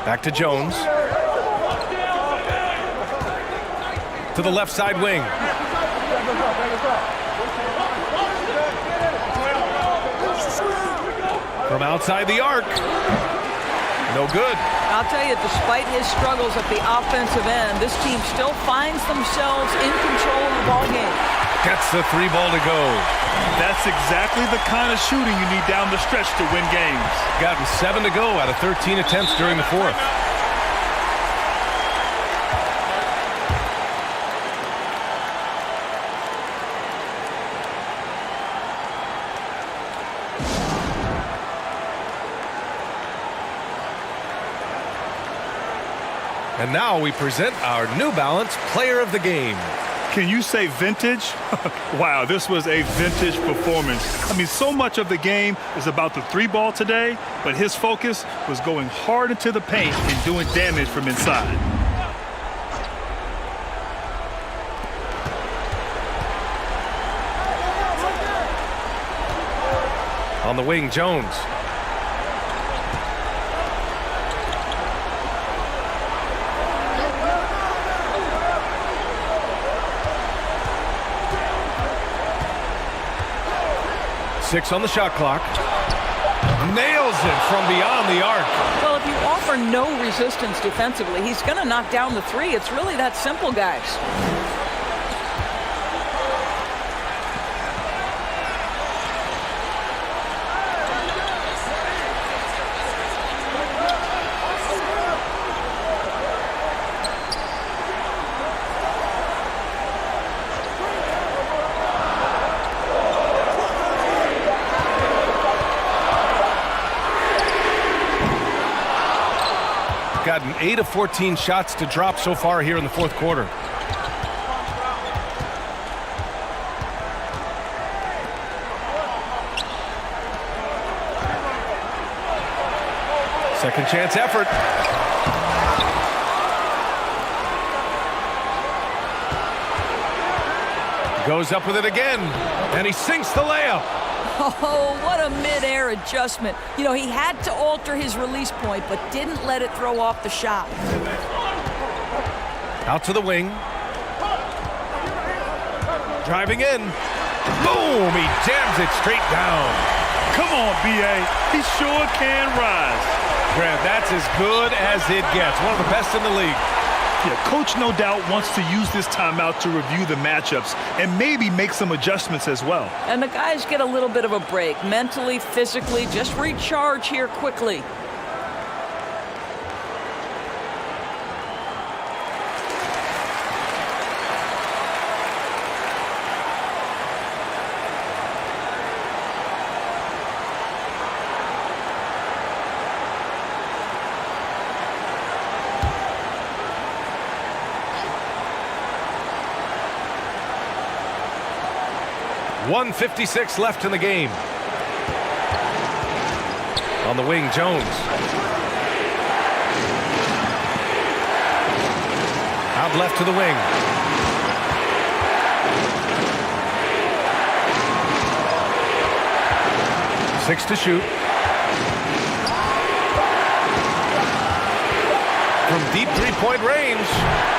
Back to Jones. To the left side wing. From outside the arc. No good. I'll tell you, despite his struggles at the offensive end, this team still finds themselves in control of the ball game. Gets the 3 ball to go. That's exactly the kind of shooting you need down the stretch to win games. Gotten 7 to go out of 13 attempts during the 4th. And now we present our New Balance Player of the Game. Can you say vintage? Wow, this was a vintage performance. I mean, so much of the game is about the 3 ball today, but his focus was going hard into the paint and doing damage from inside. On the wing, Jones. Six on the shot clock. Nails it from beyond the arc. Well, if you offer no resistance defensively, he's going to knock down the 3. It's really that simple, guys. Gotten 8 of 14 shots to drop so far here in the 4th quarter. Second chance effort. Goes up with it again, and he sinks the layup. Oh, what a mid-air adjustment. You know, he had to alter his release point, but didn't let it throw off the shot. Out to the wing. Driving in. Boom! He jams it straight down. Come on, B.A. He sure can rise. Grant, that's as good as it gets. One of the best in the league. Yeah, coach no doubt wants to use this timeout to review the matchups and maybe make some adjustments as well. And the guys get a little bit of a break, mentally, physically, just recharge here quickly. .156 left in the game. On the wing, Jones. Out left to the wing. Six to shoot. From deep three-point range.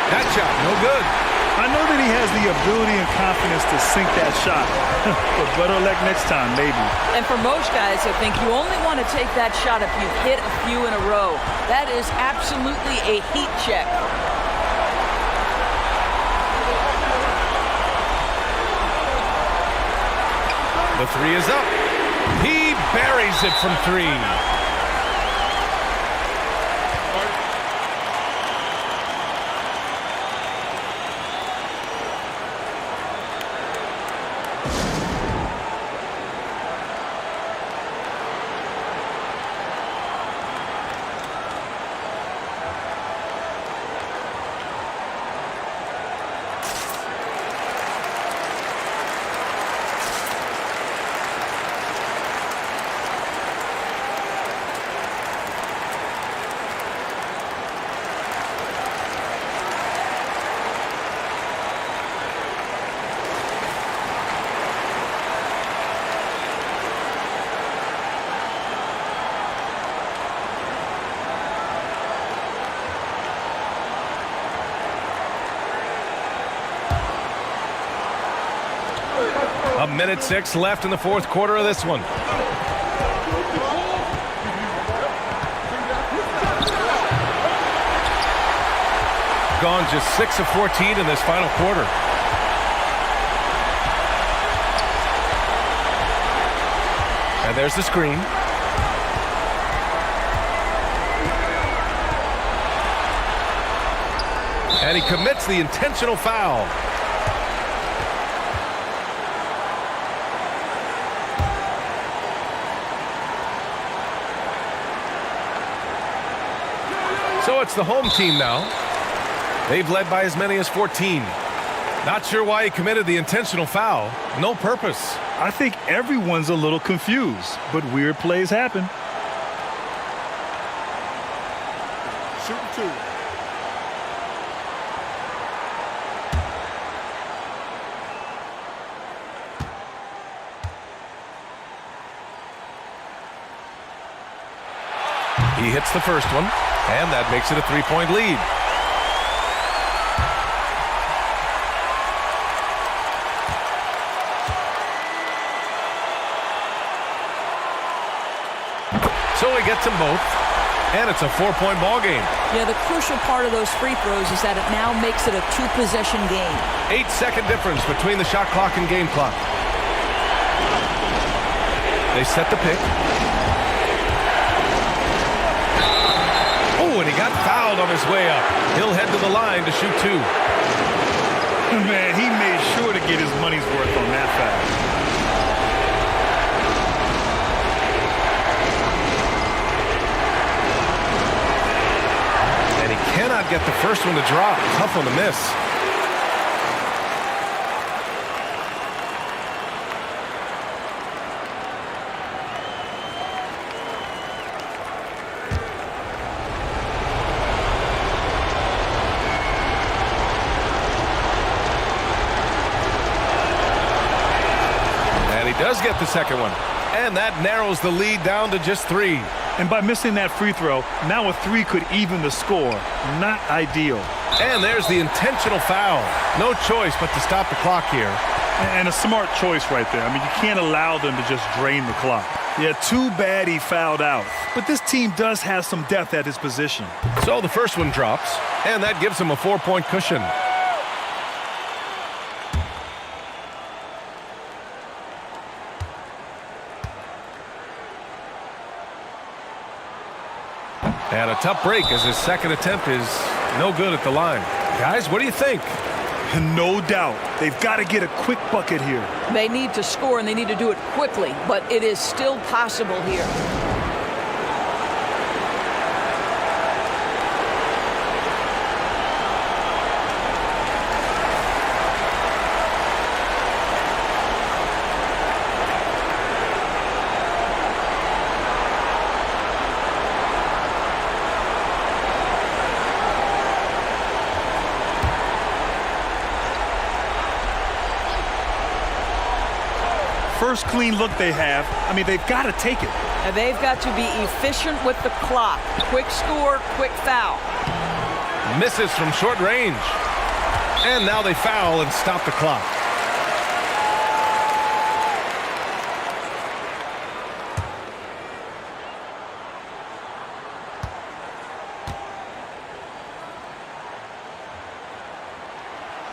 That shot, no good. I know that he has the ability and confidence to sink that shot, but better luck next time, maybe. And for most guys, I think you only want to take that shot if you've hit a few in a row. That is absolutely a heat check. The 3 is up. He buries it from 3. minute 6 left in the fourth quarter of this one. Gone just 6 of 14 in this final quarter. And there's the screen. And he commits the intentional foul. So it's the home team now. They've led by as many as 14. Not sure why he committed the intentional foul. No purpose. I think everyone's a little confused, but weird plays happen. Shooting 2. He hits the first one, and that makes it a 3-point lead. So he gets them both, and it's a 4-point ball game. Yeah, the crucial part of those free throws is that it now makes it a 2-possession game. 8-second difference between the shot clock and game clock. They set the pick. Oh, and he got fouled on his way up. He'll head to the line to shoot 2. Man, he made sure to get his money's worth on that foul. Cannot get the first one to drop. Tough one to miss. And he does get the second one. And that narrows the lead down to just 3. And by missing that free throw, now a 3 could even the score. Not ideal. And there's the intentional foul. No choice but to stop the clock here. And a smart choice right there. I mean, you can't allow them to just drain the clock. Yeah, too bad he fouled out. But this team does have some depth at his position. So the first one drops, and that gives him a 4-point cushion. And a tough break as his second attempt is no good at the line. Guys, what do you think? No doubt. They've got to get a quick bucket here. They need to score, and they need to do it quickly, but it is still possible here. First clean look they have. I mean, they've got to take it. And they've got to be efficient with the clock. Quick score, quick foul. Misses from short range. And now they foul and stop the clock.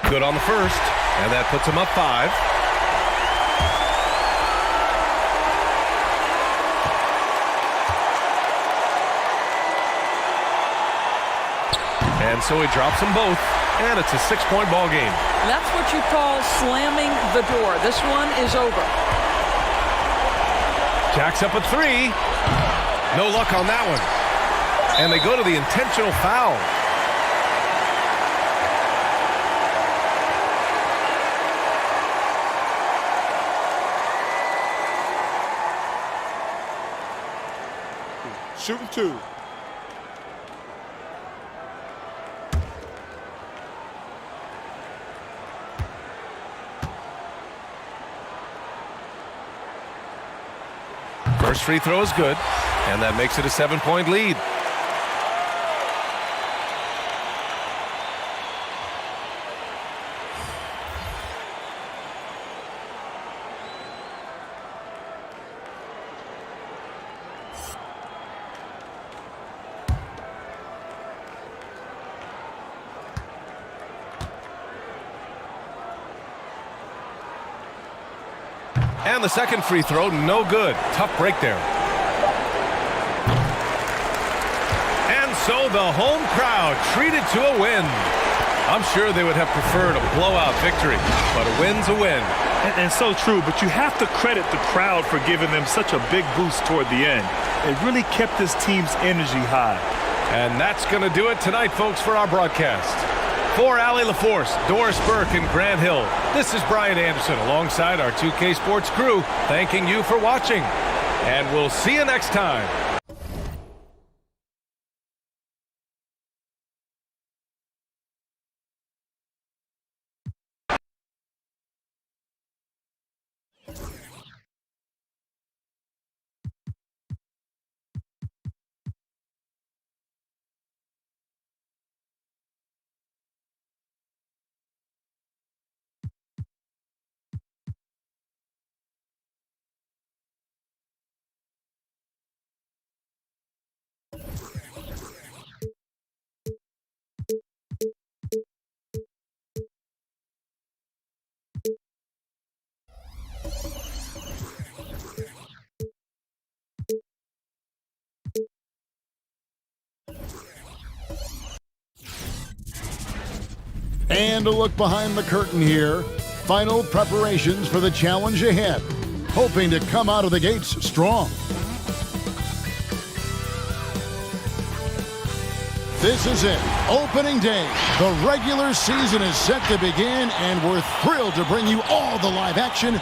Good on the first, and that puts him up 5. And so he drops them both, and it's a 6-point ball game. That's what you call slamming the door. This one is over. Jacks up a 3. No luck on that one. And they go to the intentional foul. Shooting 2. First free throw is good, and that makes it a 7-point lead. And the second free throw, no good. Tough break there. And so the home crowd treated to a win. I'm sure they would have preferred a blowout victory, but a win's a win. And so true, but you have to credit the crowd for giving them such a big boost toward the end. It really kept this team's energy high. And that's going to do it tonight, folks, for our broadcast. For Allie LaForce, Doris Burke, and Grant Hill, this is Brian Anderson alongside our 2K Sports crew, thanking you for watching. And we'll see you next time. And a look behind the curtain here. Final preparations for the challenge ahead. Hoping to come out of the gates strong. This is it. Opening day. The regular season is set to begin, and we're thrilled to bring you all the live action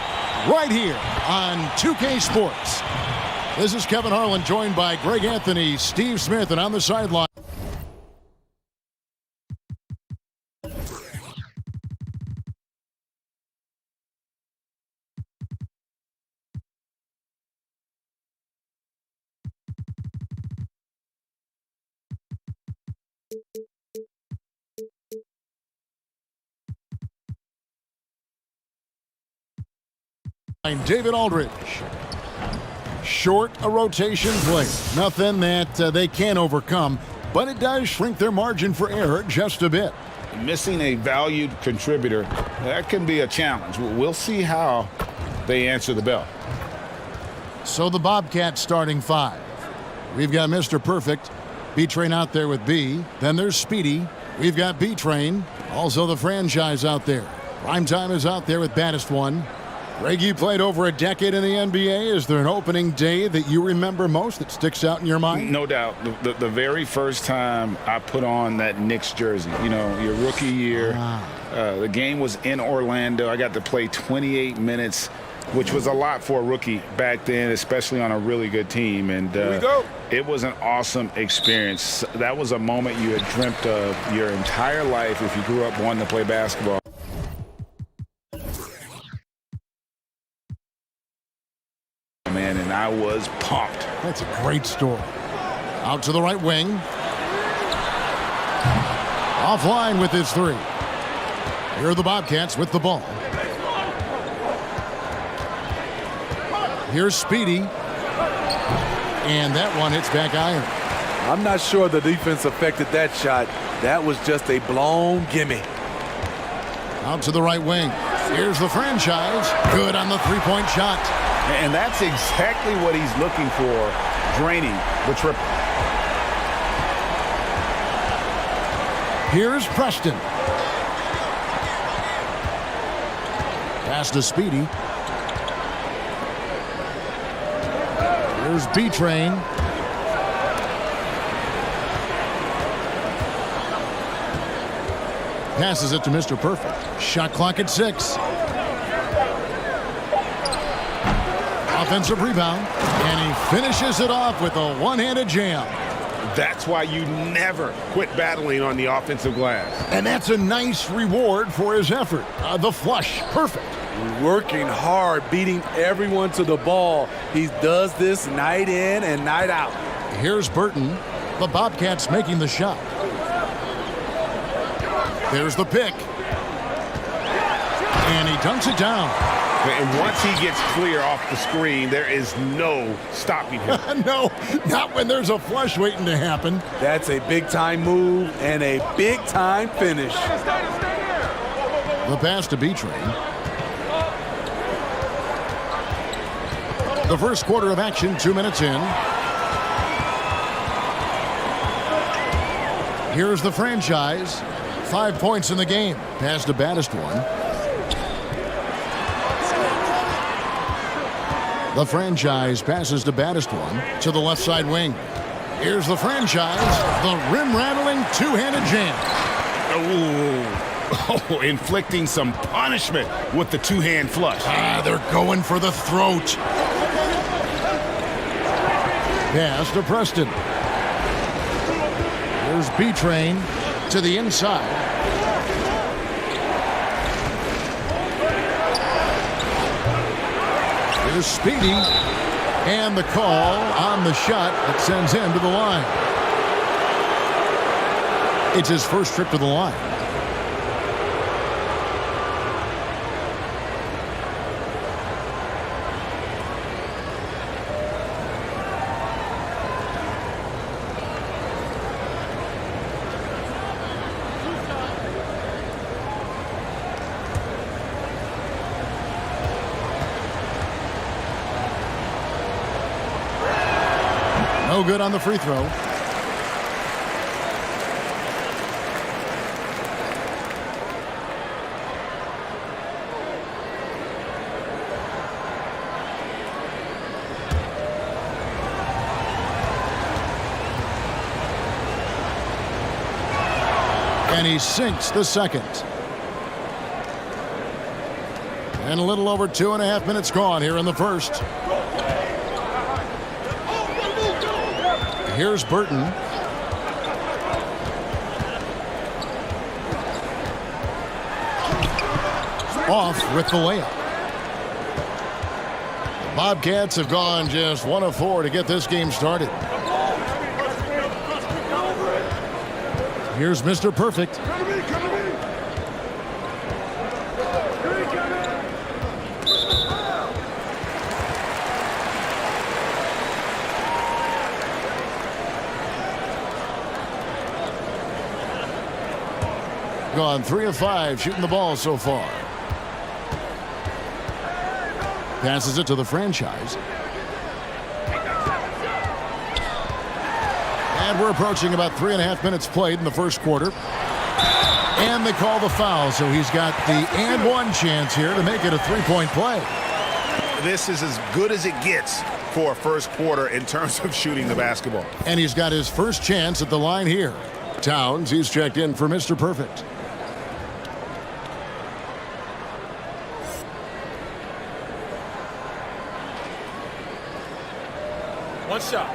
right here on 2K Sports. This is Kevin Harlan, joined by Greg Anthony, Steve Smith, and on the sideline. David Aldridge. Short a rotation play. Nothing that they can't overcome, but it does shrink their margin for error just a bit. Missing a valued contributor, that can be a challenge. We'll see how they answer the bell. So the Bobcats starting five. We've got Mr. Perfect, B-Train out there with B. Then there's Speedy. We've got B-Train. Also the franchise out there. Primetime is out there with Baddest One. Greg, you played over a decade in the NBA. Is there an opening day that you remember most that sticks out in your mind? No doubt. The very first time I put on that Knicks jersey, you know, your rookie year. The game was in Orlando. I got to play 28 minutes, which was a lot for a rookie back then, especially on a really good team. And it was an awesome experience. That was a moment you had dreamt of your entire life if you grew up wanting to play basketball. Man, and I was pumped. That's a great story. Out to the right wing. Offline with his three. Here are the Bobcats with the ball. Here's Speedy. And that one hits back iron. I'm not sure the defense affected that shot. That was just a blown gimme. Out to the right wing. Here's the franchise. Good on the three-point shot. And that's exactly what he's looking for, draining the triple. Here's Preston. Pass to Speedy. Here's B-Train. Passes it to Mr. Perfect. Shot clock at 6. Offensive rebound, and he finishes it off with a one-handed jam. That's why you never quit battling on the offensive glass. And that's a nice reward for his effort. The flush, perfect. Working hard, beating everyone to the ball. He does this night in and night out. Here's Burton. The Bobcats making the shot. There's the pick. And he dunks it down. And once he gets clear off the screen, there is no stopping him. No, not when there's a flush waiting to happen. That's a big-time move and a big-time finish. The pass to B-Train. The first quarter of action, 2 minutes in. Here's the franchise. 5 points in the game. Pass to baddest one. The franchise passes to baddest one to the left side wing. Here's the franchise. The rim-rattling two-handed jam. Oh, inflicting some punishment with the two-hand flush. They're going for the throat. Pass to Preston. There's B-Train to the inside. Here's Speedy. And the call on the shot that sends him to the line. It's his first trip to the line. No good on the free throw. And he sinks the second. And a little over 2.5 minutes gone here in the first. Here's Burton. Off with the layup. The Bobcats have gone just 1 of 4 to get this game started. Here's Mr. Perfect. Gone 3 of 5 shooting the ball so far. Passes it to the franchise. And we're approaching about 3.5 minutes played in the first quarter. And they call the foul, so he's got the and one chance here to make it a 3-point play. This is as good as it gets for a first quarter in terms of shooting the basketball. And he's got his first chance at the line here. Towns, he's checked in for Mr. Perfect. One shot.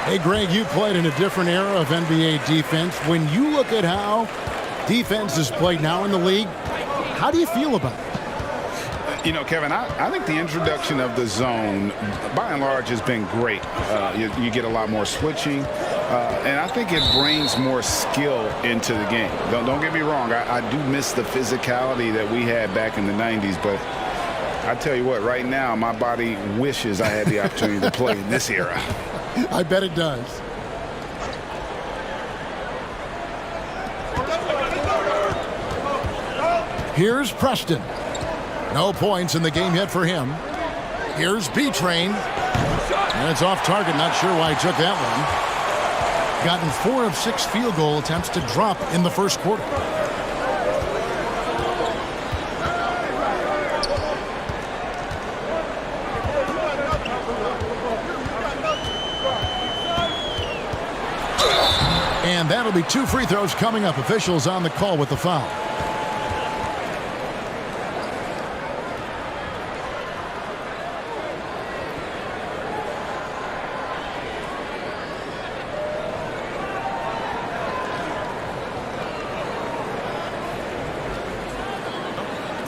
Hey, Greg, you played in a different era of NBA defense. When you look at how defense is played now in the league, how do you feel about it? You know, Kevin, I think the introduction of the zone, by and large, has been great. You get a lot more switching, and I think it brings more skill into the game. Don't get me wrong. I do miss the physicality that we had back in the 90s, but I tell you what, right now, my body wishes I had the opportunity to play in this era. I bet it does. Here's Preston. No points in the game yet for him. Here's B-Train. And it's off target. Not sure why he took that one. Gotten 4 of 6 field goal attempts to drop in the first quarter. And that'll be 2 free throws coming up. Officials on the call with the foul.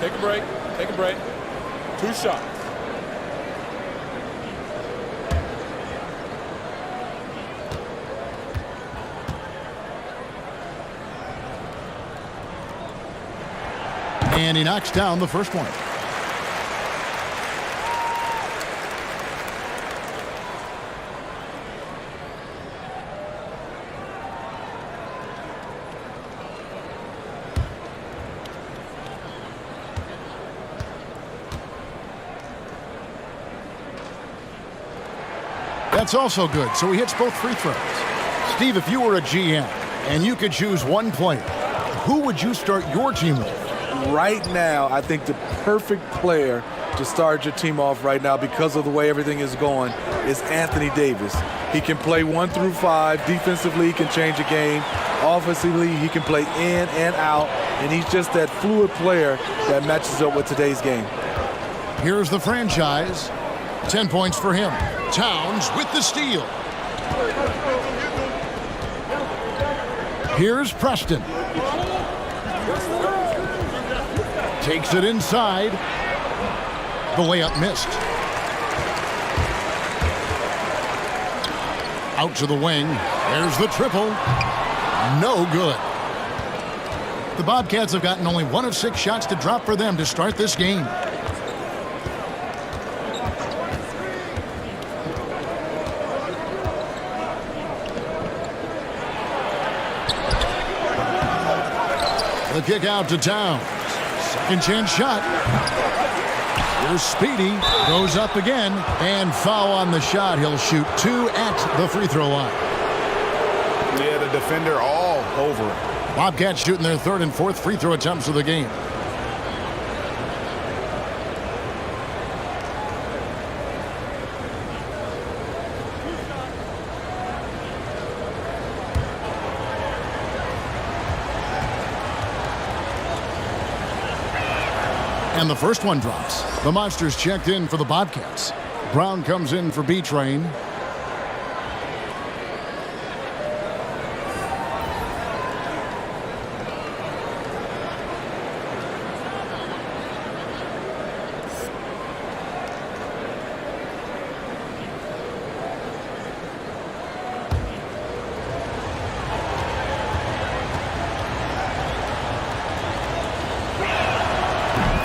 Take a break. Take a break. 2 shots. And he knocks down the first one. That's also good, so he hits both free throws. Steve, if you were a GM and you could choose one player, who would you start your team with? Right now, I think the perfect player to start your team off right now because of the way everything is going is Anthony Davis. He can play 1 through 5. Defensively, he can change a game. Offensively, he can play in and out, and he's just that fluid player that matches up with today's game. Here's the franchise. 10 points for him. Towns with the steal. Here's Preston. Takes it inside. The layup missed. Out to the wing. There's the triple. No good. The Bobcats have gotten only 1 of 6 shots to drop for them to start this game. The kick out to Towns. Second chance shot. Here's Speedy. Goes up again. And foul on the shot. He'll shoot 2 at the free throw line. Yeah, the defender all over it. Bobcats shooting their 3rd and 4th free throw attempts of the game. And the first one drops. The Monsters checked in for the Bobcats. Brown comes in for B-Train.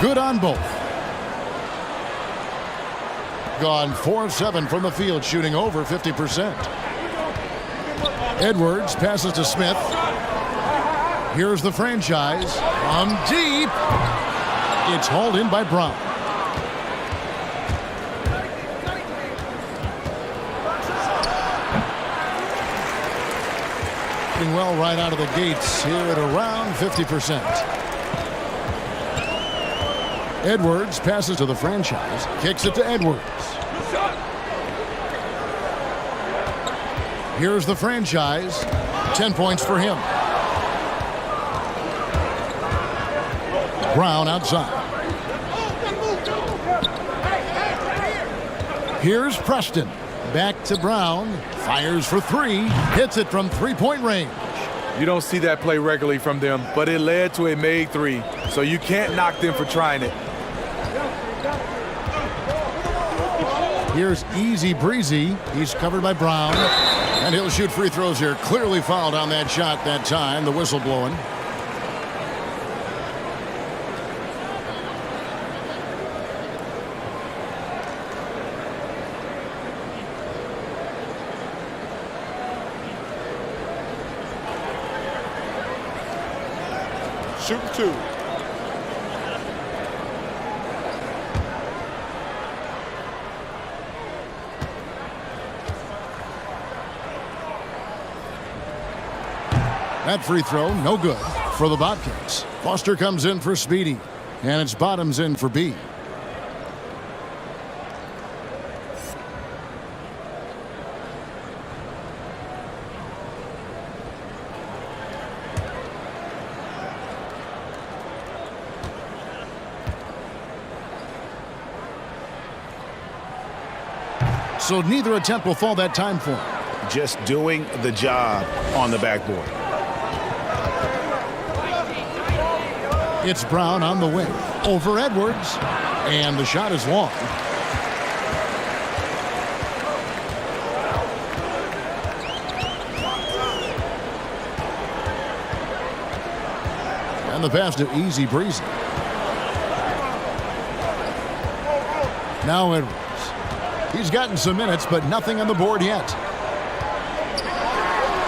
Good on both. Gone 4 of 7 from the field, shooting over 50%. Edwards passes to Smith. Here's the franchise. From deep. It's hauled in by Brown. Doing well right out of the gates here at around 50%. Edwards passes to the franchise, kicks it to Edwards. Here's the franchise. 10 points for him. Brown outside. Here's Preston. Back to Brown. Fires for 3. Hits it from 3-point range. You don't see that play regularly from them, but it led to a made 3. So you can't knock them for trying it. Here's Easy Breezy. He's covered by Brown. And he'll shoot free throws here. Clearly fouled on that shot that time. The whistle blowing. Shoot 2. That free throw, no good for the Bobcats. Foster comes in for Speedy, and it's Bottoms in for B. So neither attempt will fall that time for him. Just doing the job on the backboard. It's Brown on the wing. Over Edwards. And the shot is long. And the pass to Easy Breezy. Now Edwards. He's gotten some minutes, but nothing on the board yet.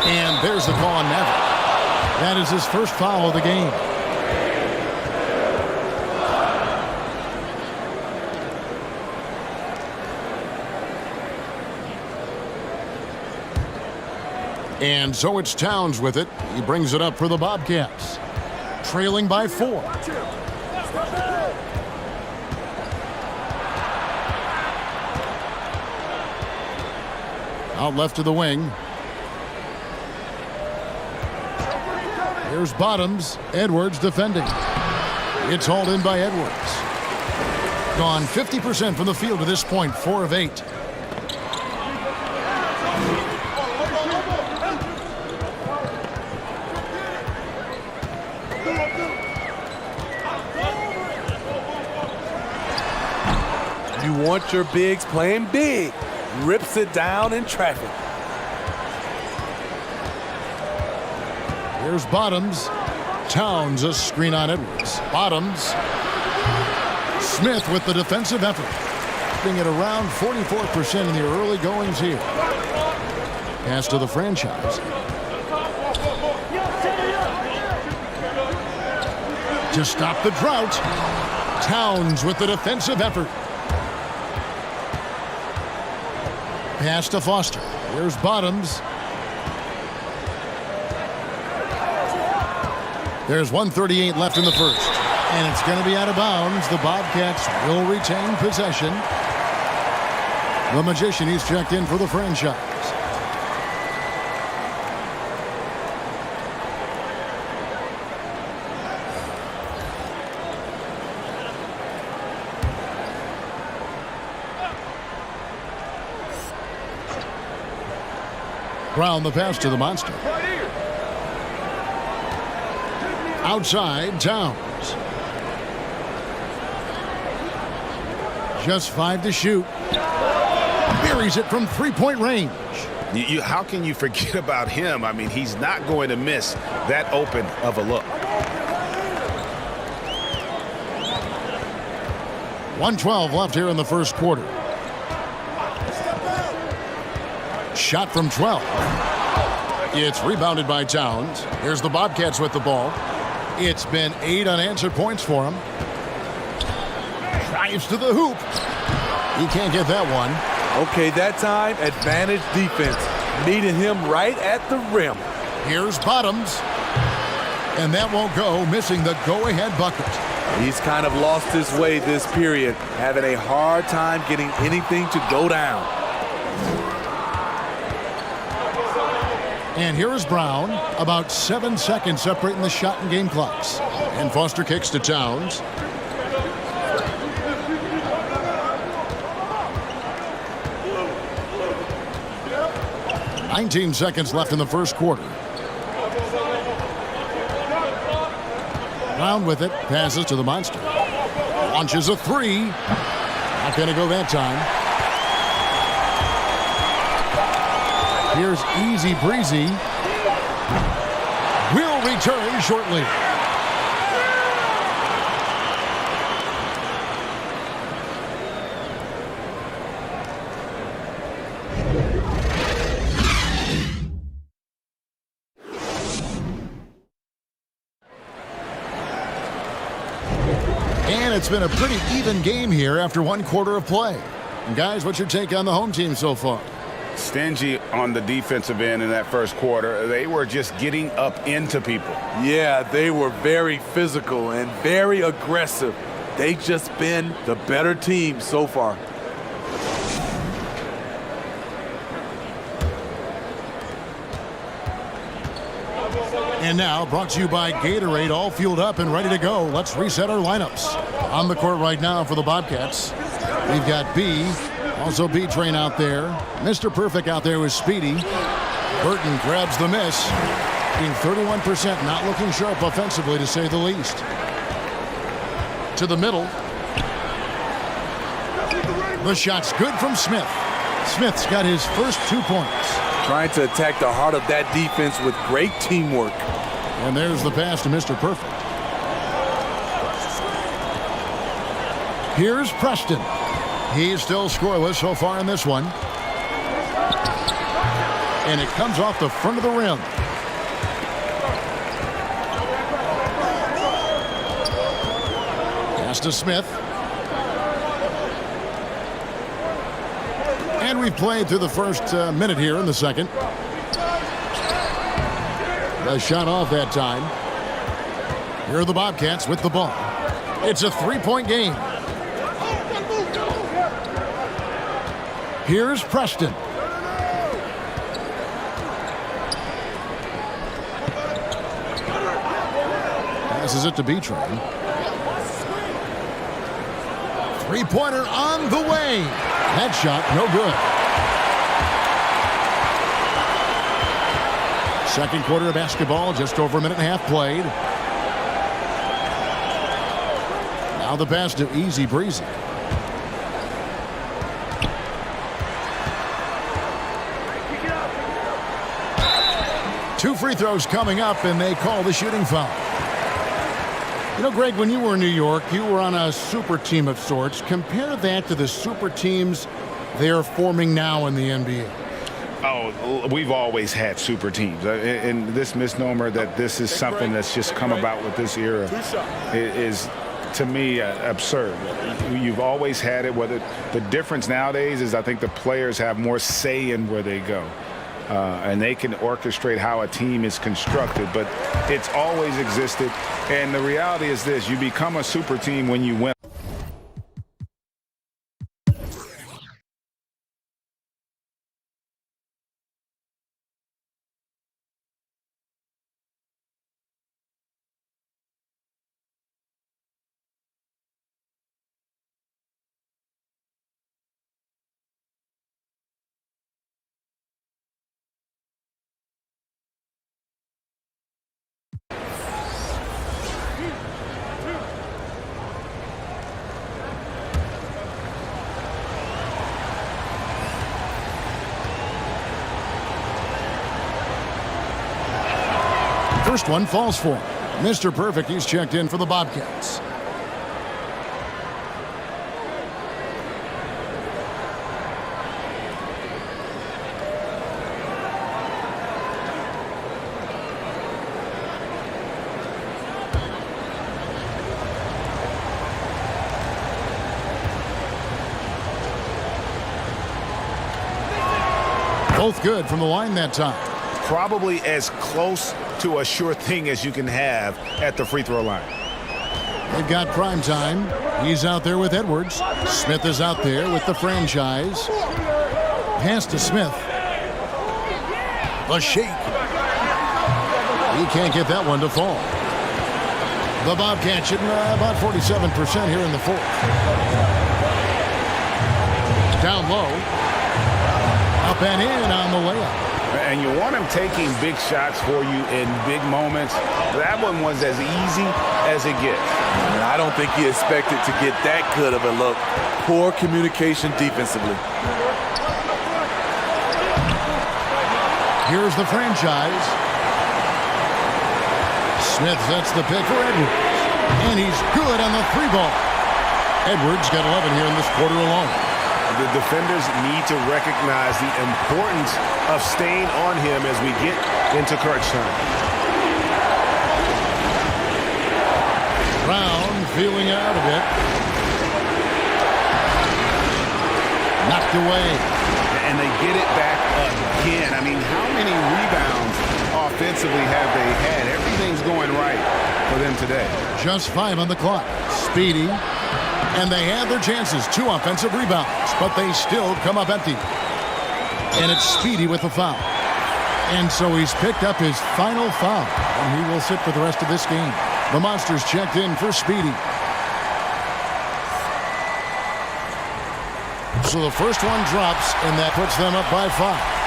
And there's the call on Maverick. That is his first foul of the game. And so it's Towns with it. He brings it up for the Bobcats. Trailing by 4. Out left to the wing. Here's Bottoms. Edwards defending. It's hauled in by Edwards. Gone 50% from the field to this point, 4 of 8. You want your bigs playing big. Rips it down in traffic. Here's Bottoms. Towns a screen on Edwards. Bottoms. Smith with the defensive effort. Being at around 44% in the early goings here. Pass to the franchise. To stop the drought. Towns with the defensive effort. Pass to Foster. Here's Bottoms. There's 1:38 left in the first. And it's going to be out of bounds. The Bobcats will retain possession. The Magician, he's checked in for the franchise. Brown the pass to the monster. Outside, Towns. Just 5 to shoot. Buries it from three-point range. How can you forget about him? I mean, he's not going to miss that open of a look. 1:12 left here in the first quarter. Shot from 12. It's rebounded by Towns. Here's the Bobcats with the ball. It's been 8 unanswered points for him. Drives to the hoop. He can't get that one. Okay, that time, advantage defense. Meeting him right at the rim. Here's Bottoms. And that won't go, missing the go-ahead bucket. He's kind of lost his way this period, having a hard time getting anything to go down. And here is Brown, about 7 seconds separating the shot and game clocks. And Foster kicks to Towns. "19 seconds left in the first quarter. Brown with it, passes to the monster. Launches a 3. Not going to go that time. Here's Easy Breezy. Will return shortly. And it's been a pretty even game here after 1 quarter of play. And guys, what's your take on the home team so far? Stingy on the defensive end in that first quarter. They were just getting up into people. Yeah, they were very physical and very aggressive. They just been the better team so far. And now, brought to you by Gatorade, all fueled up and ready to go. Let's reset our lineups. On the court right now for the Bobcats, we've got B, also B-Train out there. Mr. Perfect out there with Speedy. Burton grabs the miss. Being 31%, not looking sharp offensively, to say the least. To the middle. The shot's good from Smith. Smith's got his first 2 points. Trying to attack the heart of that defense with great teamwork. And there's the pass to Mr. Perfect. Here's Preston. He's still scoreless so far in this one. And it comes off the front of the rim. Pass to Smith. And we've played through the first minute here in the second. The shot off that time. Here are the Bobcats with the ball. It's a three-point game. Here's Preston. Passes it to B-Train. Three-pointer on the way. That shot, no good. Second quarter of basketball, just over a minute and a half played. Now the pass to Easy Breezy. Two free throws coming up, and they call the shooting foul. You know, Greg, when you were in New York, you were on a super team of sorts. Compare that to the super teams they are forming now in the NBA. Oh, we've always had super teams. And this misnomer that this is something that's just come about with this era is, to me, absurd. You've always had it. Whether the difference nowadays is I think the players have more say in where they go. And they can orchestrate how a team is constructed. But it's always existed. And the reality is this. You become a super team when you win. First one falls for him. Mr. Perfect, he's checked in for the Bobcats. Both good from the line that time. Probably as close to a sure thing as you can have at the free throw line. They've got prime time. He's out there with Edwards. Smith is out there with the franchise. Pass to Smith. The shake. He can't get that one to fall. The Bobcats shooting about 47% here in the fourth. Down low. Up and in on the layup. And you want him taking big shots for you in big moments. That one was as easy as it gets. And I don't think he expected to get that good of a look. Poor communication defensively. Here's the franchise. Smith sets the pick for Edwards. And he's good on the three ball. Edwards got 11 here in this quarter alone. The defenders need to recognize the importance of staying on him as we get into crunch time. Brown feeling out of it. Knocked away. And they get it back again. I mean, how many rebounds offensively have they had? Everything's going right for them today. Just 5 on the clock. Speedy. And they had their chances. 2 offensive rebounds. But they still come up empty. And it's Speedy with the foul. And so he's picked up his final foul. And he will sit for the rest of this game. The Monsters checked in for Speedy. So the first one drops, and that puts them up by 5.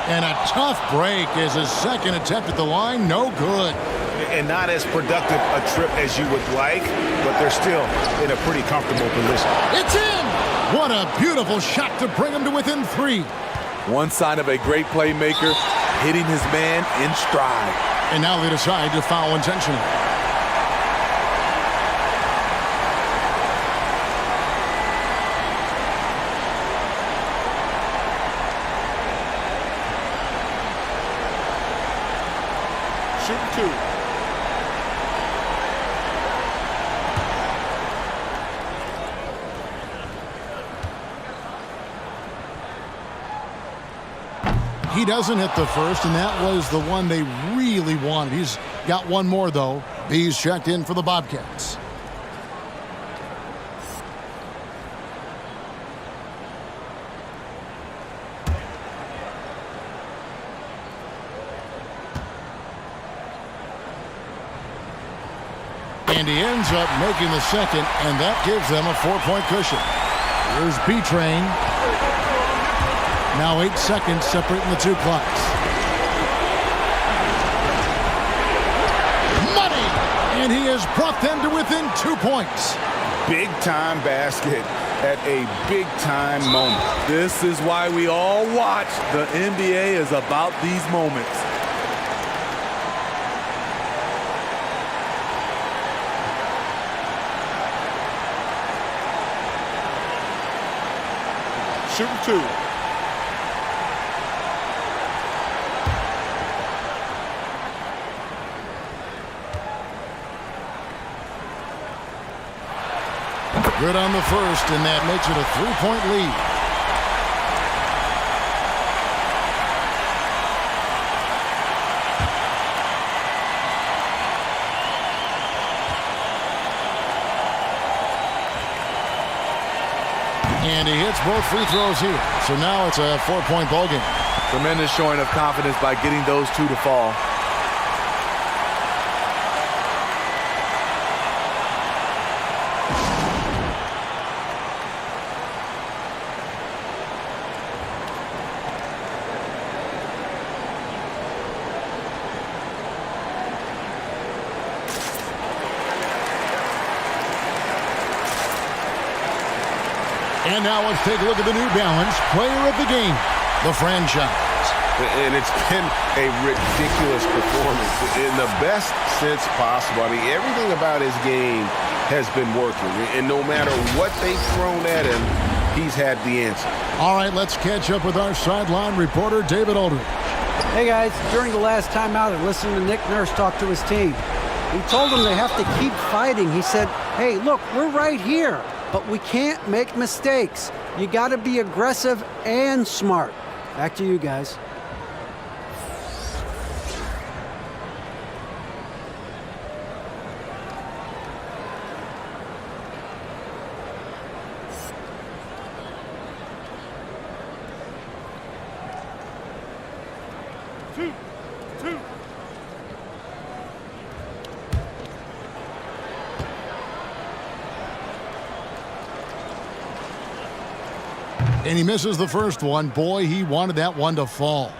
And a tough break is his second attempt at the line. No good. And not as productive a trip as you would like, but they're still in a pretty comfortable position. It's in! What a beautiful shot to bring him to within 3. One sign of a great playmaker, hitting his man in stride. And now they decide to foul intentionally. He doesn't hit the first, and that was the one they really wanted. He's got one more, though. B's checked in for the Bobcats. And he ends up making the second, and that gives them a 4-point cushion. Here's B-Train. Now 8 seconds separating the two clocks. Money! And he has brought them to within 2 points. Big-time basket at a big-time moment. This is why we all watch. The NBA is about these moments. Shooting 2. Good on the first, and that makes it a 3-point lead. And he hits both free throws here. So now it's a 4-point ball game. Tremendous showing of confidence by getting those two to fall. And now let's take a look at the New Balance player of the game, the franchise. And it's been a ridiculous performance in the best sense possible. I mean, everything about his game has been working. And no matter what they've thrown at him, he's had the answer. All right, let's catch up with our sideline reporter, David Aldridge. Hey, guys. During the last timeout, I listened to Nick Nurse talk to his team. He told them they have to keep fighting. He said, hey, look, we're right here, but we can't make mistakes. You got to be aggressive and smart. Back to you guys. And he misses the first one. Boy, he wanted that one to fall.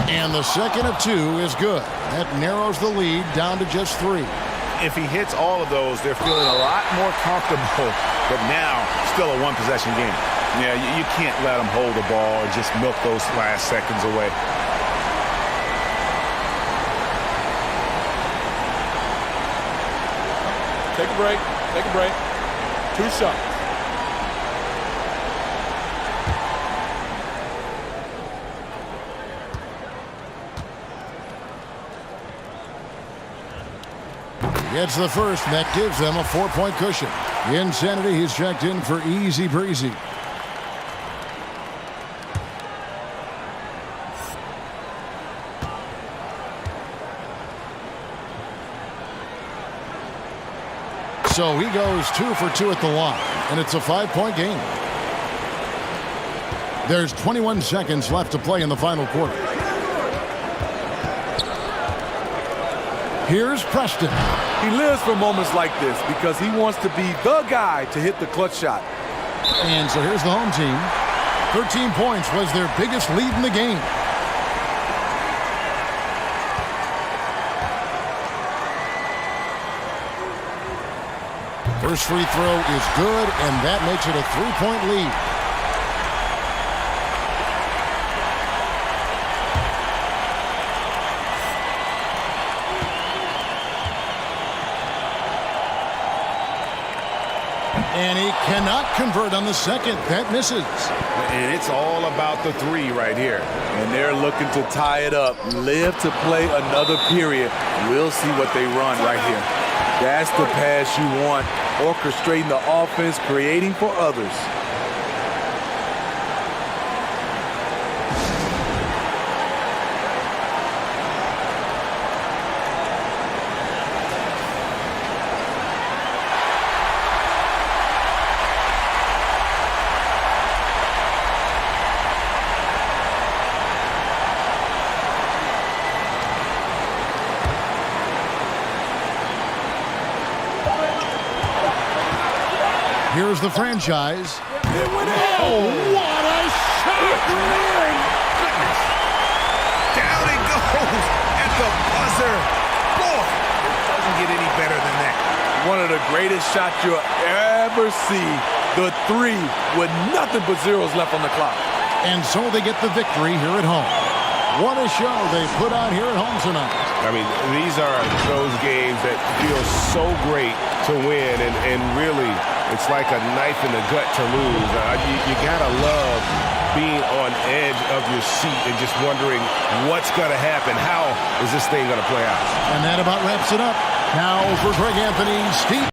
And the second of two is good. That narrows the lead down to just 3. If he hits all of those, they're feeling a lot more comfortable. But now, still a one-possession game. Yeah, you can't let him hold the ball and just milk those last seconds away. Take a break. Take a break. 2 shots. Gets the first, and that gives them a 4-point cushion. Insanity, he's checked in for easy breezy. So he goes 2 for 2 at the line, and it's a 5-point game. There's 21 seconds left to play in the final quarter. Here's Preston. He lives for moments like this because he wants to be the guy to hit the clutch shot. And so here's the home team. 13 points was their biggest lead in the game. First free throw is good, and that makes it a 3-point lead. And he cannot convert on the second. That misses. And it's all about the three right here. And they're looking to tie it up, live to play another period. We'll see what they run right here. That's the pass you want, orchestrating the offense, creating for others. Here's the franchise. Oh, what a shot! Down it goes at the buzzer. Boy, it doesn't get any better than that. One of the greatest shots you'll ever see. The three with nothing but zeros left on the clock. And so they get the victory here at home. What a show they put on here at home tonight. I mean, these are those games that feel so great to win, and really, it's like a knife in the gut to lose. You gotta love being on edge of your seat and just wondering what's gonna happen. How is this thing gonna play out? And that about wraps it up. Now for Greg Anthony, Steve.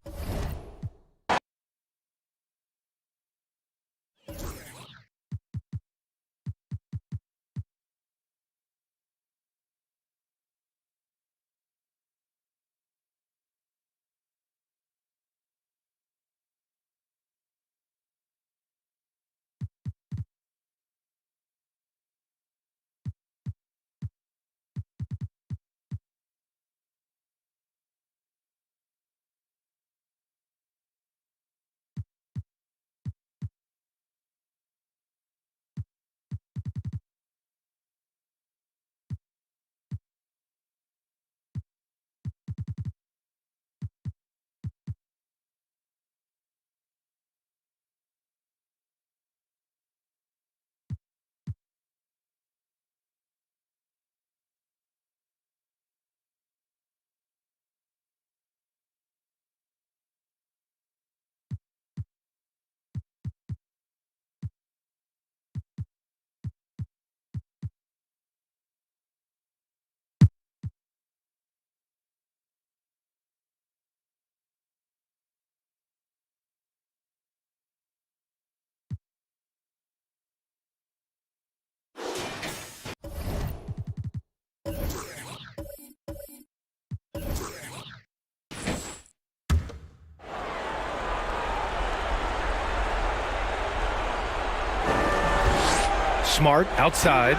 Smart outside.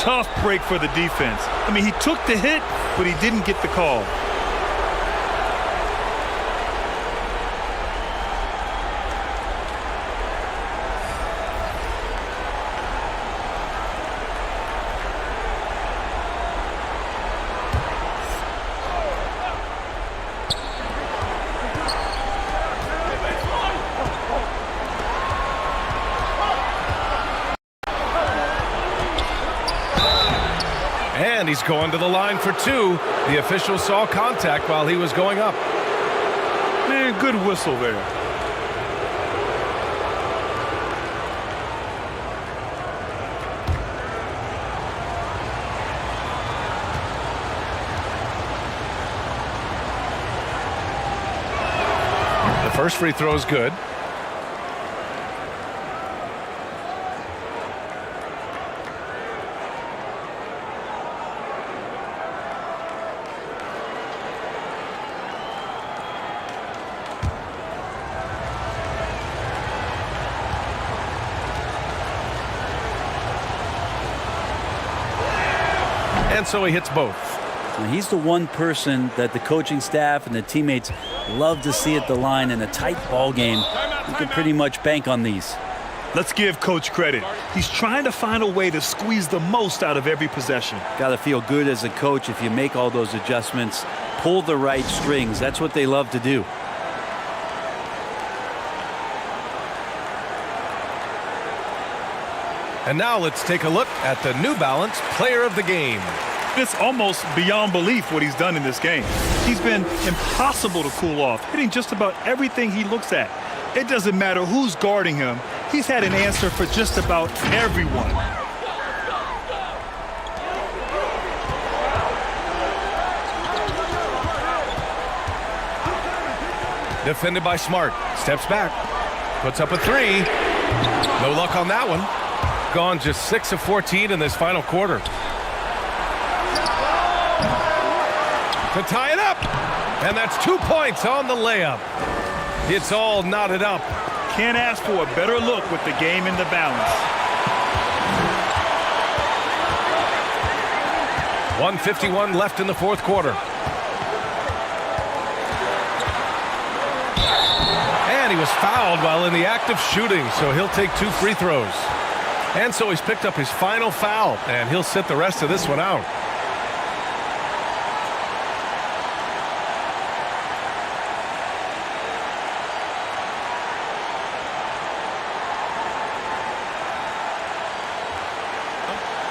Tough break for the defense. I mean, he took the hit, but he didn't get the call. And he's going to the line for two. The official saw contact while he was going up. Man, good whistle there. The first free throw is good. And so he hits both. He's the one person that the coaching staff and the teammates love to see at the line in a tight ball game. You can pretty much bank on these. Let's give Coach credit. He's trying to find a way to squeeze the most out of every possession. Got to feel good as a coach if you make all those adjustments, pull the right strings. That's what they love to do. And now let's take a look at the New Balance Player of the Game. It's almost beyond belief what he's done in this game. He's been impossible to cool off, hitting just about everything he looks at. It doesn't matter who's guarding him. He's had an answer for just about everyone. Defended by Smart. Steps back. Puts up a three. No luck on that one. Gone just 6 of 14 in this final quarter. To tie it up. And that's 2 points on the layup. It's all knotted up. Can't ask for a better look with the game in the balance. 1:51 left in the fourth quarter. And he was fouled while in the act of shooting, so he'll take 2 free throws. And so he's picked up his final foul, and he'll sit the rest of this one out.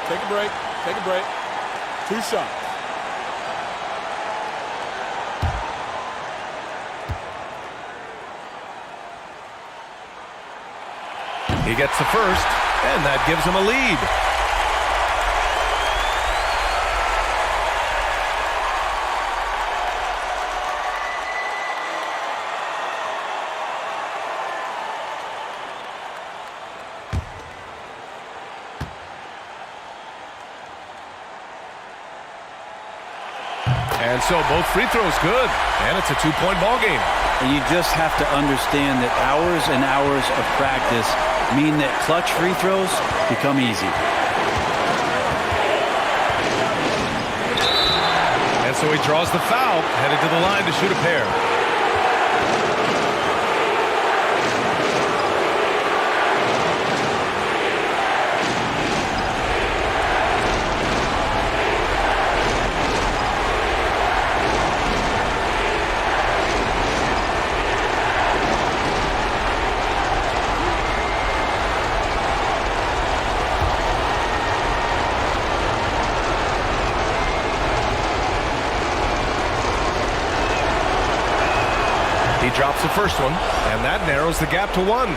Take a break. Take a break. 2 shots. He gets the first, and that gives him a lead. And so both free throws good, and it's a 2-point ball game. And you just have to understand that hours and hours of practice mean that clutch free throws become easy. And so he draws the foul, headed to the line to shoot a pair. He drops the first one, and that narrows the gap to 1.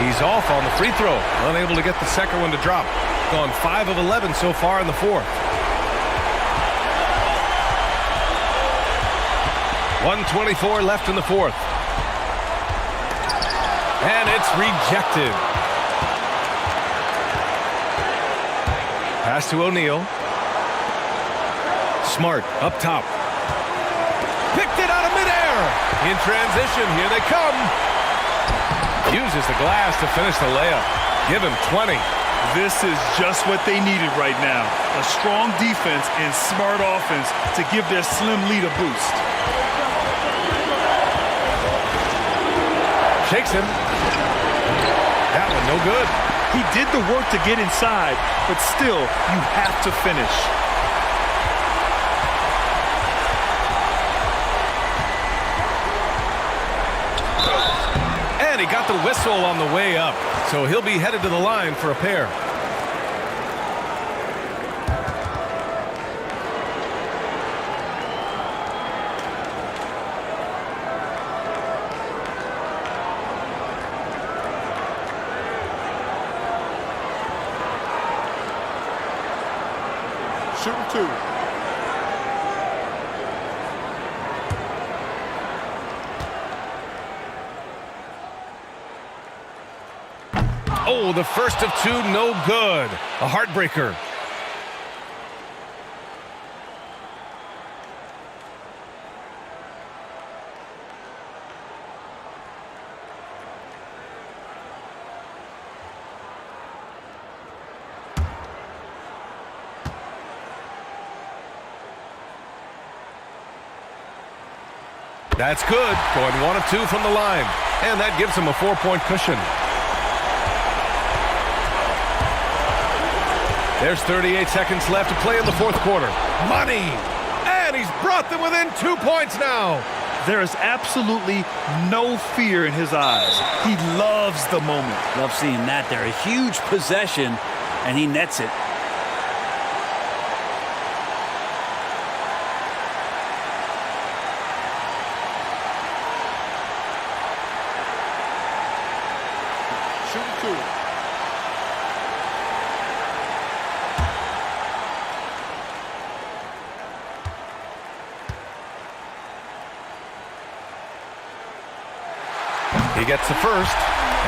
He's off on the free throw, unable to get the second one to drop. Gone 5 of 11 so far in the fourth. 1:24 left in the fourth. And it's rejected. Pass to O'Neal. Smart up top. Picked it out of midair. In transition, here they come. Uses the glass to finish the layup. Give him 20. This is just what they needed right now. A strong defense and smart offense to give their slim lead a boost. Shakes him. That one no good. He did the work to get inside, but still, you have to finish. And he got the whistle on the way up, so he'll be headed to the line for a pair. Shooting 2. Oh, the first of 2, no good. A heartbreaker. That's good. Going 1 of 2 from the line. And that gives him a 4-point cushion. There's 38 seconds left to play in the fourth quarter. Money! And he's brought them within 2 points now. There is absolutely no fear in his eyes. He loves the moment. Love seeing that there. A huge possession, and he nets it. He gets the first,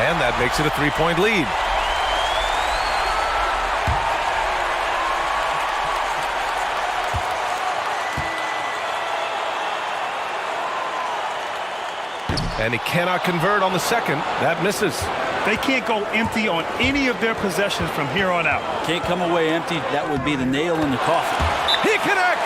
and that makes it a 3-point lead. And he cannot convert on the second. That misses. They can't go empty on any of their possessions from here on out. Can't come away empty. That would be the nail in the coffin. He connects!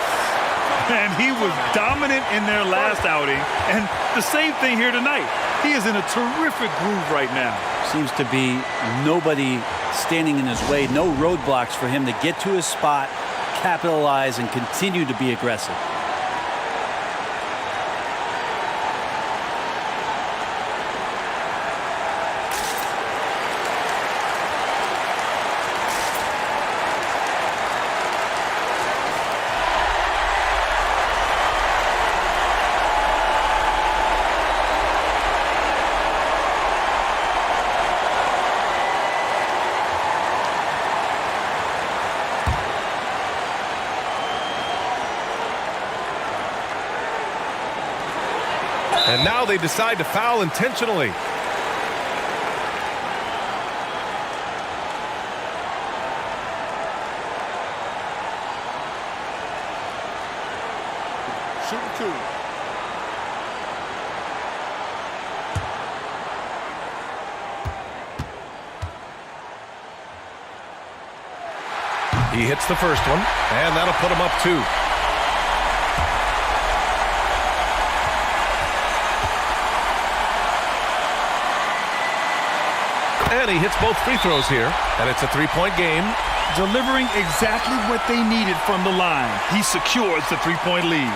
And he was dominant in their last outing. And the same thing here tonight. He is in a terrific groove right now. Seems to be nobody standing in his way. No roadblocks for him to get to his spot, capitalize, and continue to be aggressive. And now they decide to foul intentionally. Shooting 2. He hits the first one, and that'll put him up 2. And he hits both free throws here, and it's a 3-point game. Delivering exactly what they needed from the line. He secures the 3-point lead.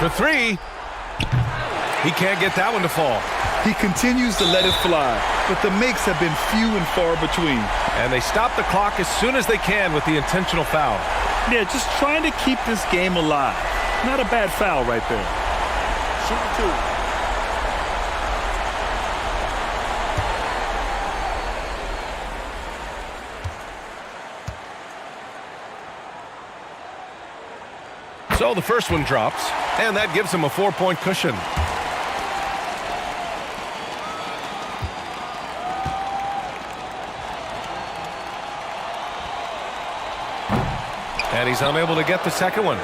For 3. He can't get that one to fall. He continues to let it fly, but the makes have been few and far between. And they stop the clock as soon as they can with the intentional foul. Yeah, just trying to keep this game alive. Not a bad foul right there. Shooting 2. So the first one drops, and that gives him a 4-point cushion. And he's unable to get the second one.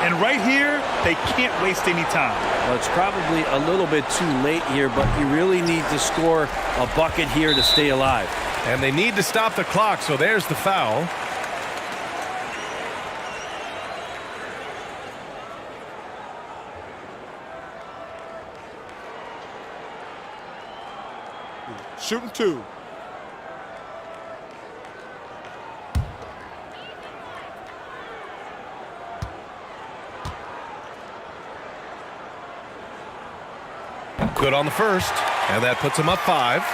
And right here, they can't waste any time. Well, it's probably a little bit too late here, but you really need to score a bucket here to stay alive. And they need to stop the clock, so there's the foul. Shooting 2. Good on the first, and that puts him up 5.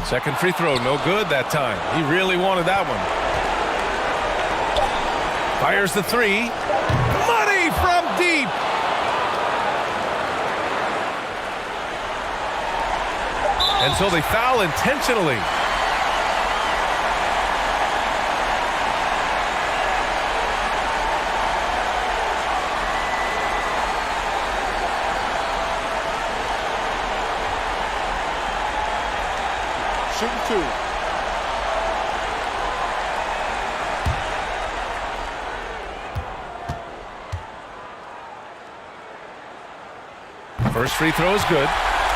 Second free throw, no good that time. He really wanted that one. Fires the 3. Money from deep. And so they foul intentionally. Shooting 2. First free throw is good,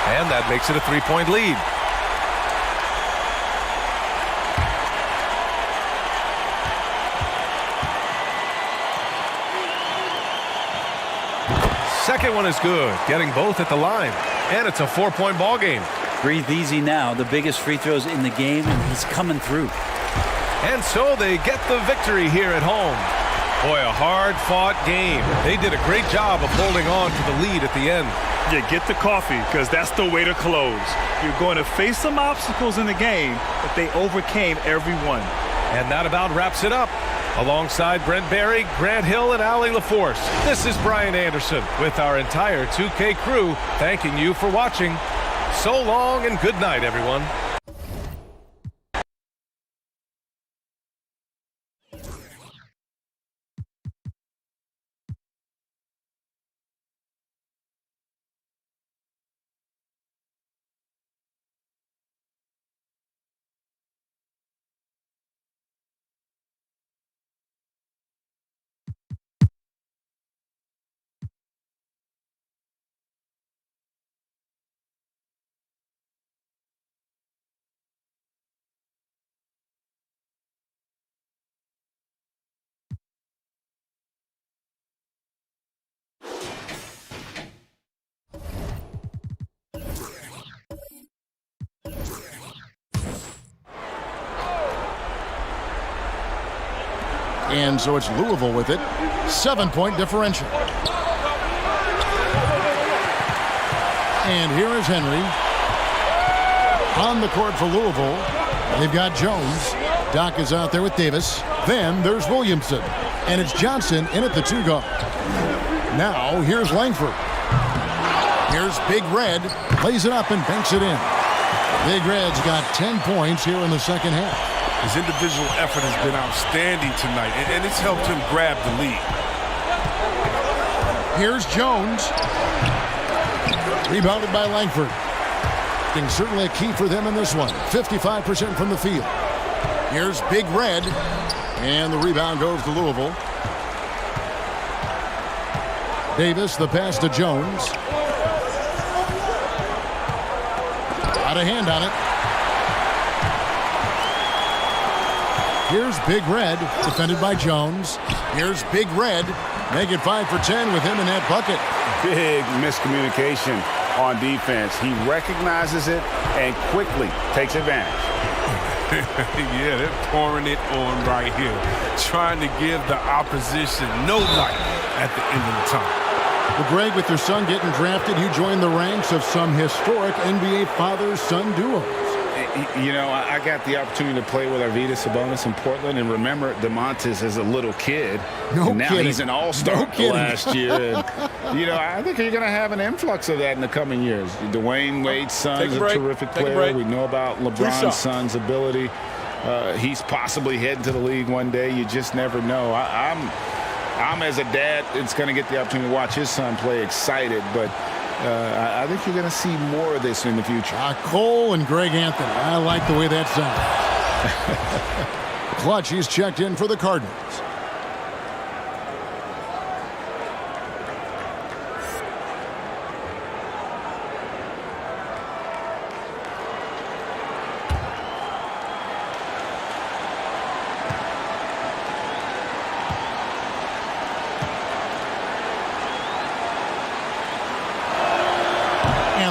and that makes it a 3-point lead. Second one is good, getting both at the line, and it's a 4-point ball game. Breathe easy now. The biggest free throws in the game, and he's coming through. And so they get the victory here at home. Boy, a hard-fought game. They did a great job of holding on to the lead at the end. Yeah, get the coffee, because that's the way to close. You're going to face some obstacles in the game, but they overcame every one. And that about wraps it up. Alongside Brent Barry, Grant Hill, and Allie LaForce, this is Brian Anderson with our entire 2K crew thanking you for watching. So long and good night, everyone. And so it's Louisville with it. 7-point differential. And here is Henry. On the court for Louisville. They've got Jones. Doc is out there with Davis. Then there's Williamson. And it's Johnson in at the 2 guard. Now here's Langford. Here's Big Red. Plays it up and banks it in. Big Red's got 10 points here in the second half. His individual effort has been outstanding tonight, and it's helped him grab the lead. Here's Jones. Rebounded by Langford. Being certainly a key for them in this one. 55% from the field. Here's Big Red. And the rebound goes to Louisville. Davis, the pass to Jones. Got a hand on it. Here's Big Red, defended by Jones. Here's Big Red. Make it 5 for 10 with him in that bucket. Big miscommunication on defense. He recognizes it and quickly takes advantage. Yeah, they're pouring it on right here, trying to give the opposition no light at the end of the time. Well, Greg, with your son getting drafted, you joined the ranks of some historic NBA father-son duos. You know, I got the opportunity to play with Arvydas Sabonis in Portland, and remember DeMontis as a little kid. No and now kidding. He's an all-star last year. And, you know, I think you're going to have an influx of that in the coming years. Dwayne Wade's son is a terrific player. We know about LeBron's son's ability. He's possibly heading to the league one day. You just never know. I'm as a dad, it's going to get the opportunity to watch his son play excited, but I think you're going to see more of this in the future. Cole and Greg Anthony. I like the way that sounds. Clutch, he's checked in for the Cardinals.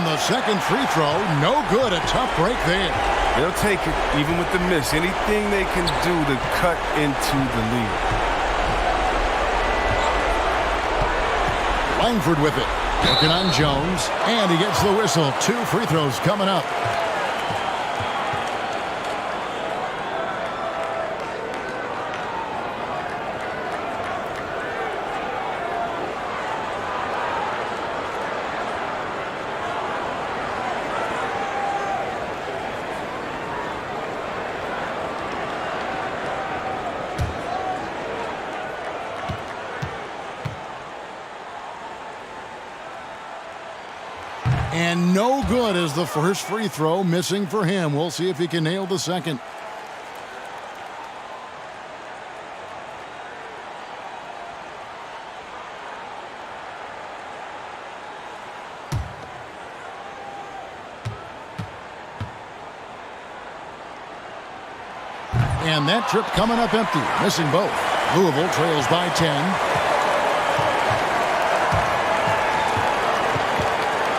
And the second free throw, no good. A tough break there. They'll take it, even with the miss. Anything they can do to cut into the lead. Langford with it. Looking on Jones. And he gets the whistle. 2 free throws coming up. And no good as the first free throw missing for him. We'll see if he can nail the second. And that trip coming up empty, missing both. Louisville trails by 10.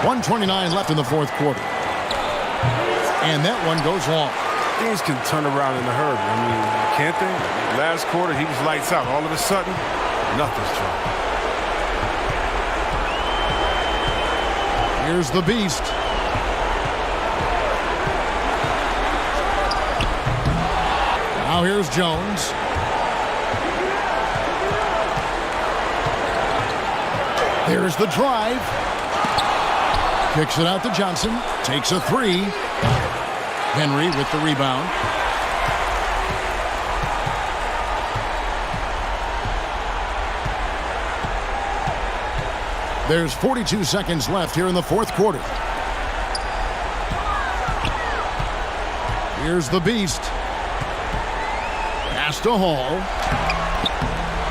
1:29 left in the fourth quarter. And that one goes long. Things can turn around in a hurry. I mean, can't they? Last quarter, he was lights out. All of a sudden, nothing's dropped. Here's the beast. Now here's Jones. There's the drive. Kicks it out to Johnson. Takes a 3. Henry with the rebound. There's 42 seconds left here in the fourth quarter. Here's the beast. Pass to Hall.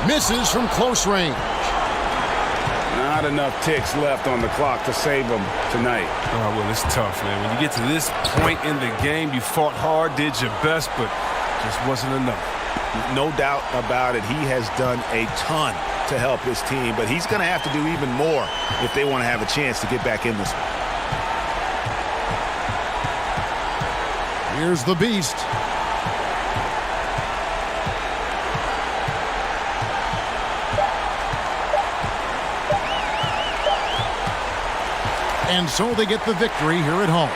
Misses from close range. Not enough ticks left on the clock to save them tonight. Oh, well, it's tough, man. When you get to this point in the game, you fought hard, did your best, but just wasn't enough. No doubt about it. He has done a ton to help his team, but he's going to have to do even more if they want to have a chance to get back in this one. Here's the beast. And so they get the victory here at home.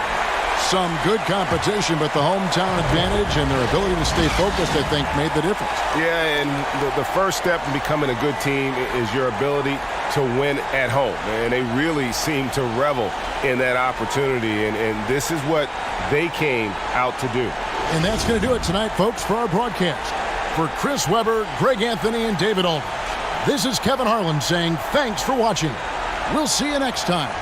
Some good competition, but the hometown advantage and their ability to stay focused, I think, made the difference. Yeah, and the first step in becoming a good team is your ability to win at home. And they really seem to revel in that opportunity, and this is what they came out to do. And that's going to do it tonight, folks, for our broadcast. For Chris Webber, Greg Anthony, and David Aldridge, this is Kevin Harlan saying thanks for watching. We'll see you next time.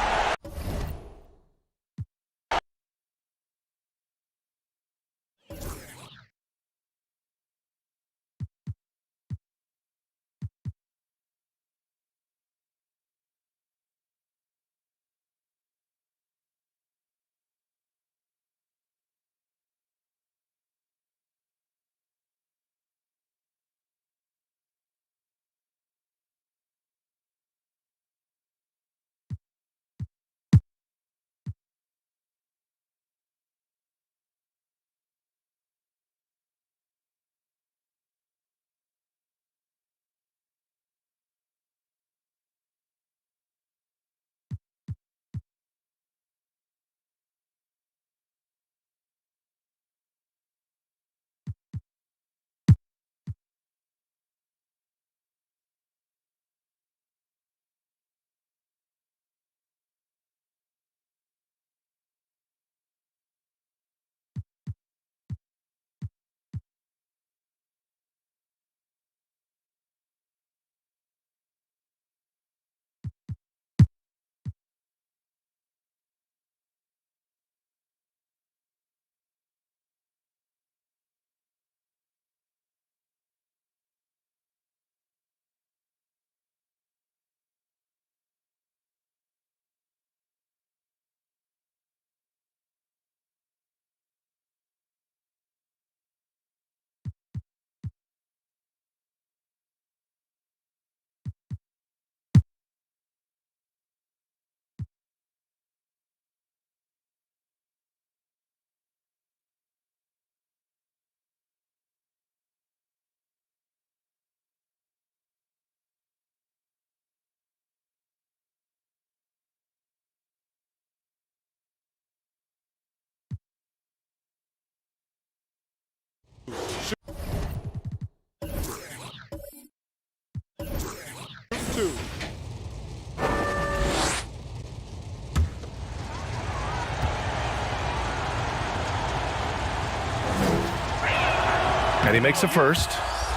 he makes the first.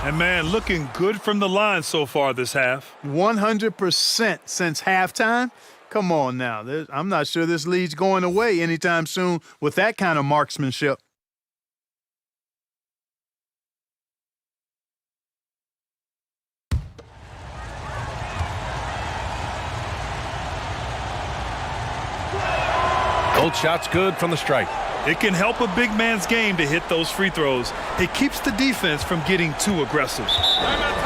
And, man, looking good from the line so far this half. 100% since halftime. Come on now. I'm not sure this lead's going away anytime soon with that kind of marksmanship. Both shots good from the strike. It can help a big man's game to hit those free throws. It keeps the defense from getting too aggressive. Timeout.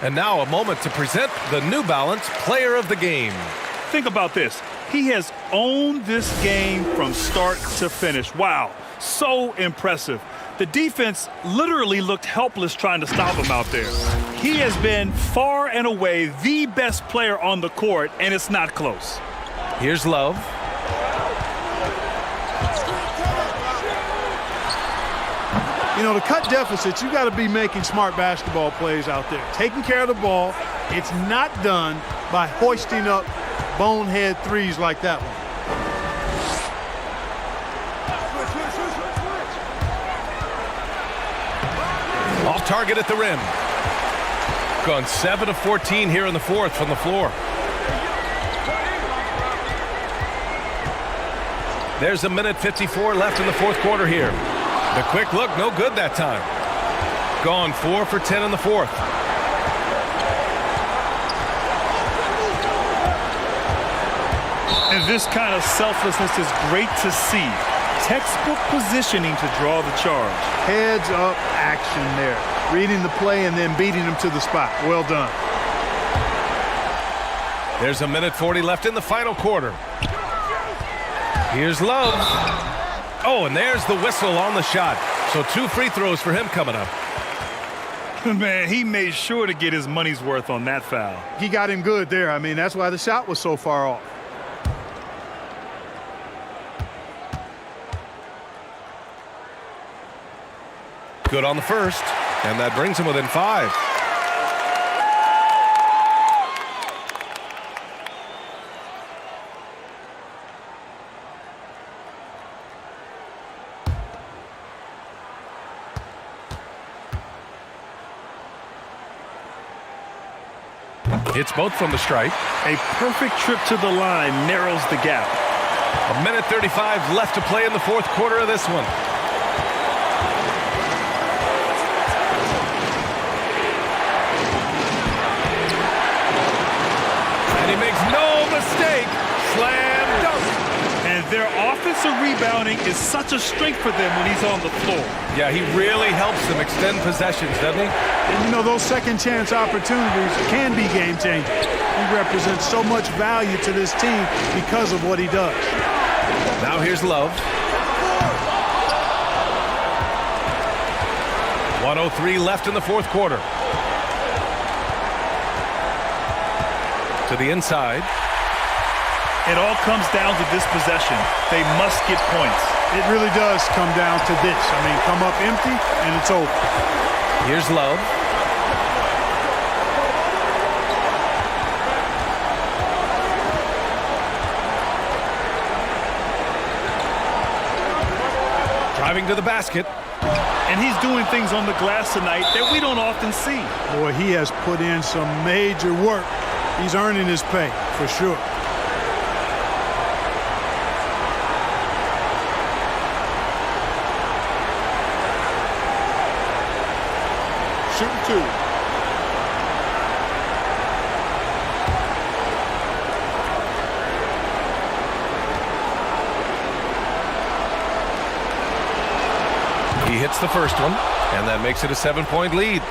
And now a moment to present the New Balance Player of the Game. Think about this. He has owned this game from start to finish. Wow, so impressive. The defense literally looked helpless trying to stop him out there. He has been far and away the best player on the court, and it's not close. Here's Love. You know, to cut deficits, you got to be making smart basketball plays out there. Taking care of the ball. It's not done by hoisting up bonehead threes like that one. Off target at the rim. Gone 7 of 14 here in the fourth from the floor. There's a minute 54 left in the fourth quarter here. The quick look, no good that time. Gone 4 for 10 in the fourth. And this kind of selflessness is great to see. Textbook positioning to draw the charge. Heads up action there. Reading the play and then beating him to the spot. Well done. There's a minute 40 left in the final quarter. Here's Love. Oh, and there's the whistle on the shot. So 2 free throws for him coming up. Man, he made sure to get his money's worth on that foul. He got him good there. I mean, that's why the shot was so far off. Good on the first, and that brings him within 5. Hits both from the stripe. A perfect trip to the line narrows the gap. A minute 35 left to play in the fourth quarter of this one. And he makes no mistake. Slam dunk. And their offensive rebounding is such a strength for them when he's on the floor. Yeah, he really helps them extend possessions, doesn't he? And, you know, those second chance opportunities can be game changers. He represents so much value to this team because of what he does. Now here's Love. 1:03 left in the fourth quarter. To the inside. It all comes down to this possession. They must get points. It really does come down to this. I mean, come up empty, and it's over. Here's Love. Driving to the basket. And he's doing things on the glass tonight that we don't often see. Boy, he has put in some major work. He's earning his pay, for sure. Shooting 2. He hits the first one, and that makes it a 7-point lead.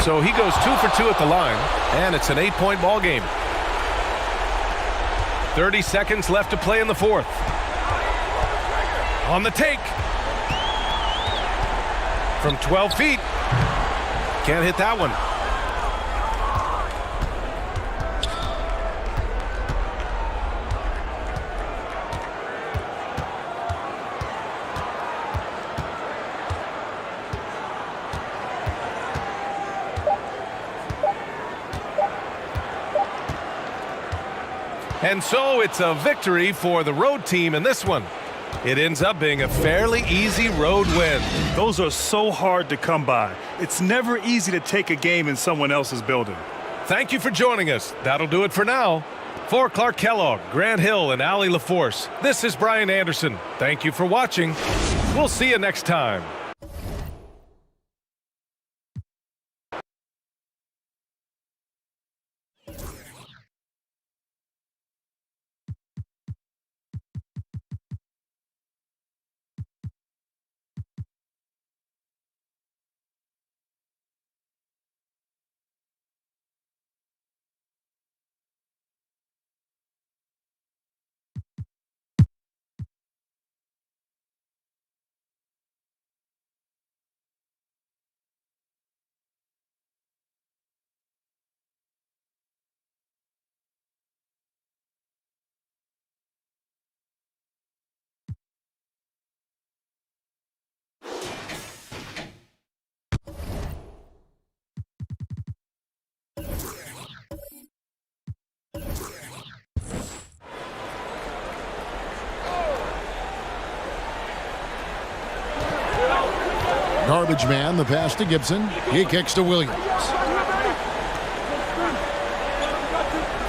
So he goes 2 for 2 at the line, and it's an 8-point ball game. 30 seconds left to play in the fourth. On the take. From 12 feet. Can't hit that one. And so it's a victory for the road team in this one. It ends up being a fairly easy road win. Those are so hard to come by. It's never easy to take a game in someone else's building. Thank you for joining us. That'll do it for now. For Clark Kellogg, Grant Hill, and Allie LaForce, this is Brian Anderson. Thank you for watching. We'll see you next time. Garbage man, the pass to Gibson. He kicks to Williams.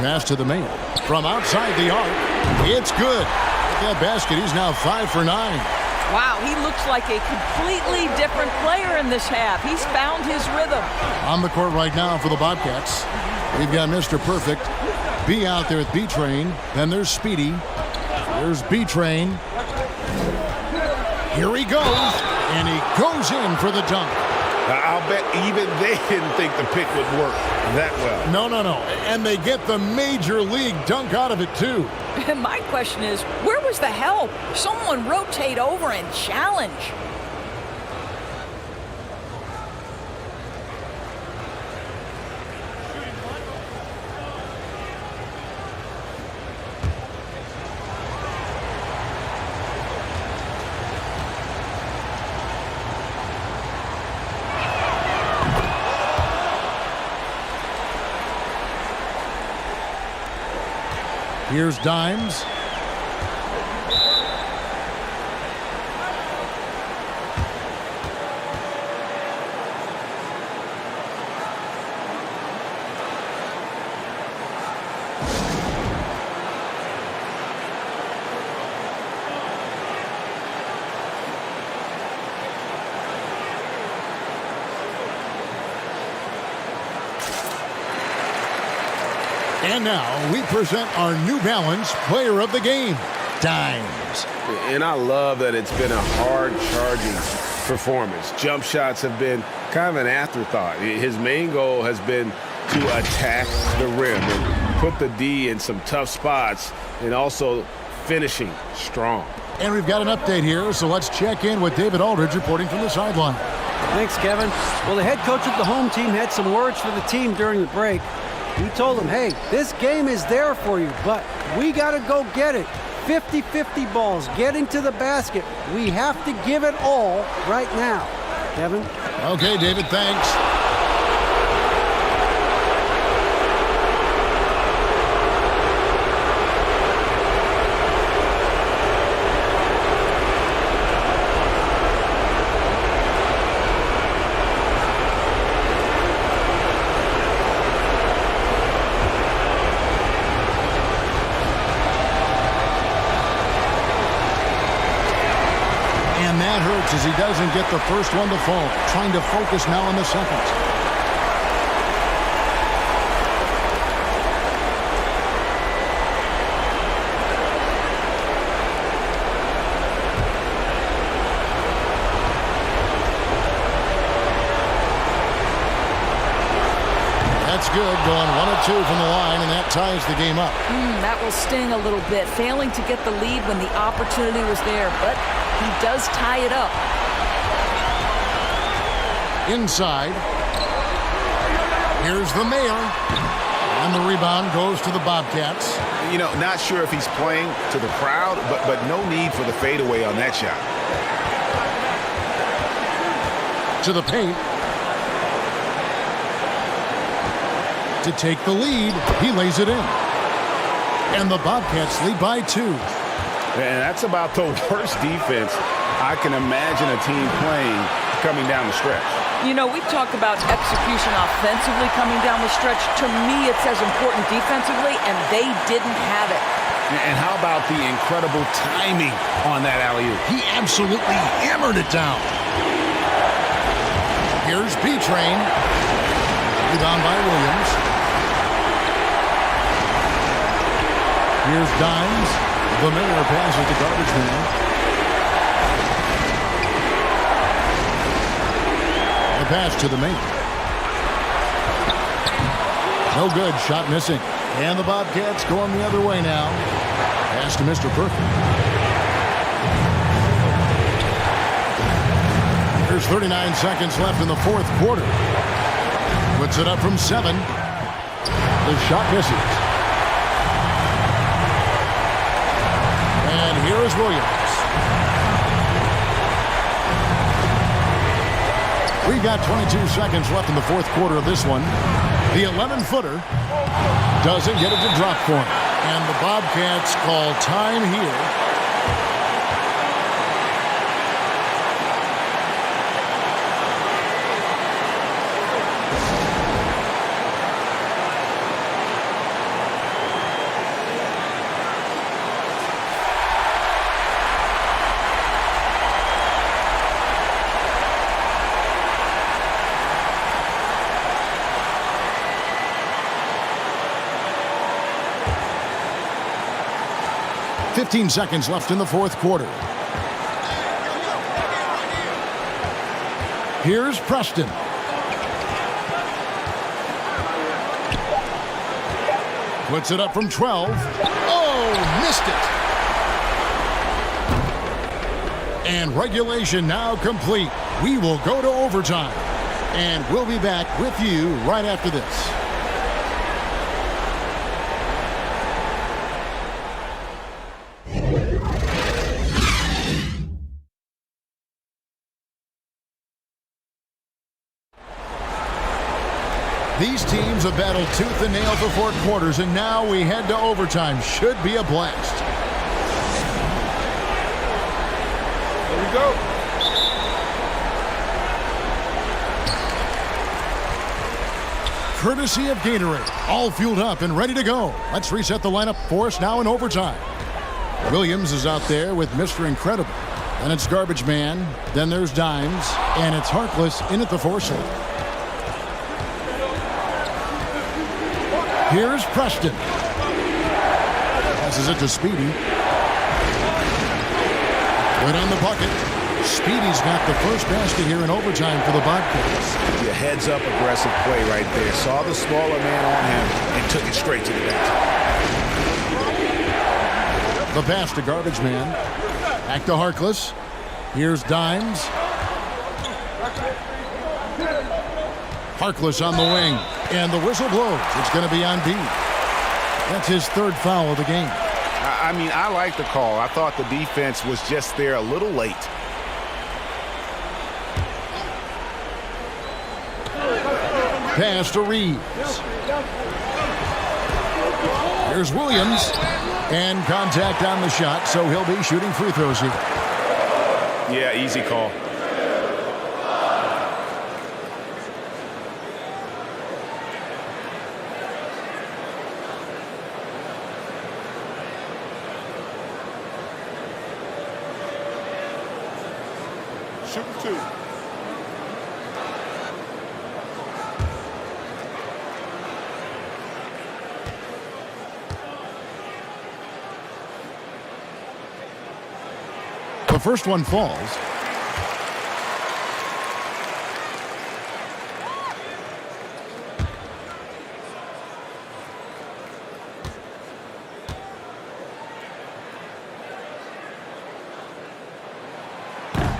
Pass to the man. From outside the arc. It's good. With that basket, he's now 5 for 9. Wow, he looks like a completely different player in this half. He's found his rhythm. On the court right now for the Bobcats, we've got Mr. Perfect. B out there with B-Train. Then there's Speedy. There's B-Train. Here he goes. And he goes in for the dunk. I'll bet even they didn't think the pick would work that well. No. And they get the major league dunk out of it, too. And my question is, where was the help? Someone rotate over and challenge. Here's Dimes. And now we present our New Balance Player of the Game, Dimes. And I love that it's been a hard-charging performance. Jump shots have been kind of an afterthought. His main goal has been to attack the rim and put the D in some tough spots and also finishing strong. And we've got an update here, so let's check in with David Aldridge reporting from the sideline. Thanks, Kevin. Well, the head coach of the home team had some words for the team during the break. He told them, hey, this game is there for you, but we got to go get it. 50-50 balls, getting to the basket. We have to give it all right now. Kevin? Okay, David, thanks. As he doesn't get the first one to fall. Trying to focus now on the second. That's good. Going 1 of 2 from the line, and that ties the game up. That will sting a little bit. Failing to get the lead when the opportunity was there, but he does tie it up. Inside. Here's the Mayor. And the rebound goes to the Bobcats. You know, not sure if he's playing to the crowd, but no need for the fadeaway on that shot. To the paint. To take the lead, he lays it in. And the Bobcats lead by 2. And that's about the worst defense I can imagine a team playing coming down the stretch. You know, we've talked about execution offensively coming down the stretch. To me, it's as important defensively, and they didn't have it. And how about the incredible timing on that alley-oop? He absolutely hammered it down. Here's B-Train. Rebound by Williams. Here's Dimes. The Miller passes to Garbage Man. The pass to the main. No good. Shot missing. And the Bobcats going the other way now. Pass to Mr. Perfect. There's 39 seconds left in the fourth quarter. Puts it up from 7. The shot misses. And here is Williams. We've got 22 seconds left in the fourth quarter of this one. The 11-footer doesn't get it to drop for him. And the Bobcats call time here. Fifteen seconds left in the fourth quarter. Here's Preston. Puts it up from 12. Oh, missed it. And regulation now complete. We will go to overtime. And we'll be back with you right after this. These teams have battled tooth and nail for 4 quarters, and now we head to overtime. Should be a blast. Here we go. Courtesy of Gatorade. All fueled up and ready to go. Let's reset the lineup for us now in overtime. Williams is out there with Mr. Incredible. Then it's Garbage Man. Then there's Dimes. And it's Harkless in at the 4 slot. Here's Preston. Passes it to Speedy. Right on the bucket. Speedy's got the first basket here in overtime for the Bobcats. Your heads-up aggressive play right there. Saw the smaller man on him and took it straight to the basket. The pass to Garbage Man. Back to Harkless. Here's Dimes. Harkless on the wing. And the whistle blows. It's going to be on B. That's his 3rd foul of the game. I mean, I like the call. I thought the defense was just there a little late. Pass to Reeves. Here's Williams. And contact on the shot, so he'll be shooting free throws here. Yeah, easy call. Shooting 2. The first one falls.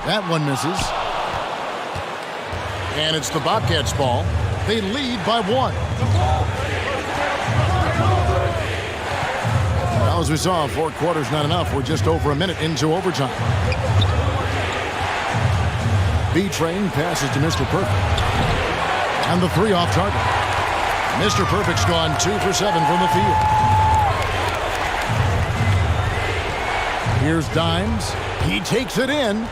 That one misses. And it's the Bobcats' ball. They lead by 1. Well, as we saw, 4 quarters not enough. We're just over a minute into overtime. B-Train passes to Mr. Perfect. And the 3 off target. Mr. Perfect's gone 2 for 7 from the field. Here's Dimes. He takes it in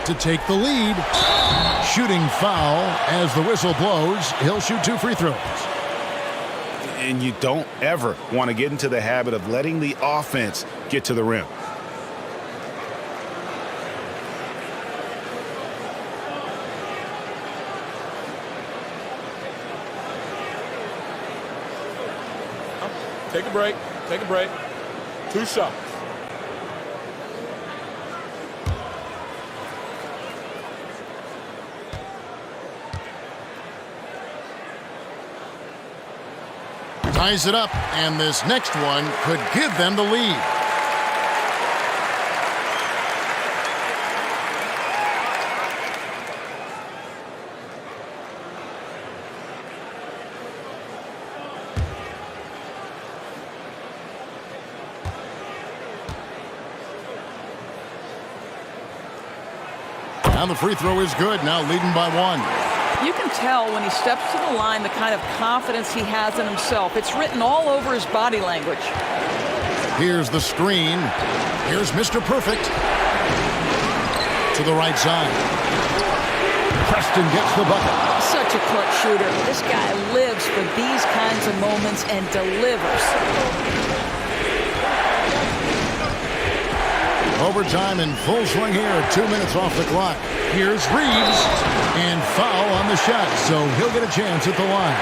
to take the lead. Shooting foul as the whistle blows. He'll shoot 2 free throws. And you don't ever want to get into the habit of letting the offense get to the rim. Take a break. Take a break. 2 shots. Ties it up, and this next one could give them the lead. And the free throw is good, now leading by 1. You can tell when he steps to the line the kind of confidence he has in himself. It's written all over his body language. Here's the screen. Here's Mr. Perfect. To the right side. Preston gets the bucket. Such a clutch shooter. This guy lives for these kinds of moments and delivers. Overtime in full swing here. 2 minutes off the clock. Here's Reeves. And foul on the shot, so he'll get a chance at the line.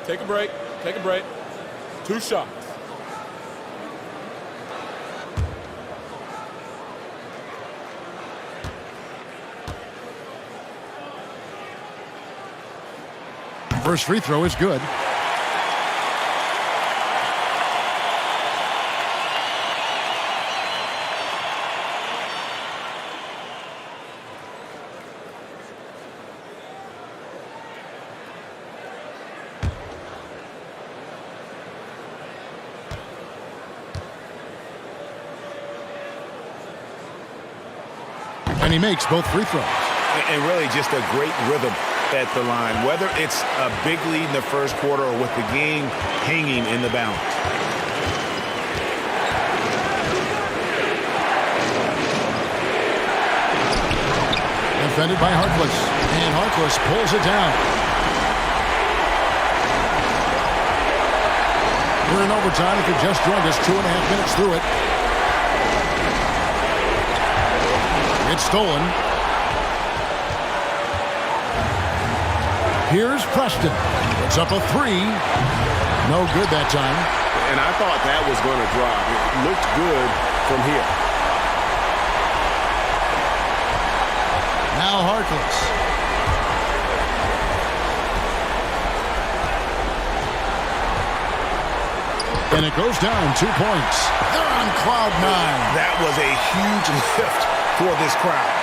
Take a break. Take a break. 2 shots. First free throw is good. And he makes both free throws. And really just a great rhythm at the line, whether it's a big lead in the first quarter or with the game hanging in the balance. Defended by Harkless, and Harkless pulls it down. We're in overtime. If you just joined us, 2.5 minutes through it. It's stolen. Here's Preston. It's up a 3. No good that time. And I thought that was going to drop. It looked good from here. Now Harkless. And it goes down 2 points. They're on cloud 9. That was a huge lift for this crowd.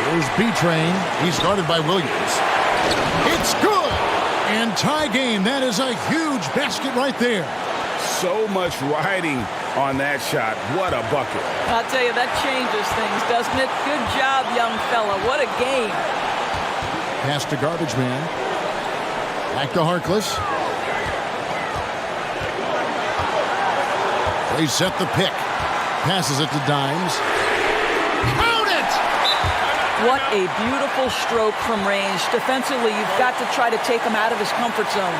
Here's B-Train. He's guarded by Williams. It's good! And tie game. That is a huge basket right there. So much riding on that shot. What a bucket. I'll tell you, that changes things, doesn't it? Good job, young fella. What a game. Pass to Garbage Man. Back to Harkless. They set the pick. Passes it to Dimes. What a beautiful stroke from range. Defensively, you've got to try to take him out of his comfort zone.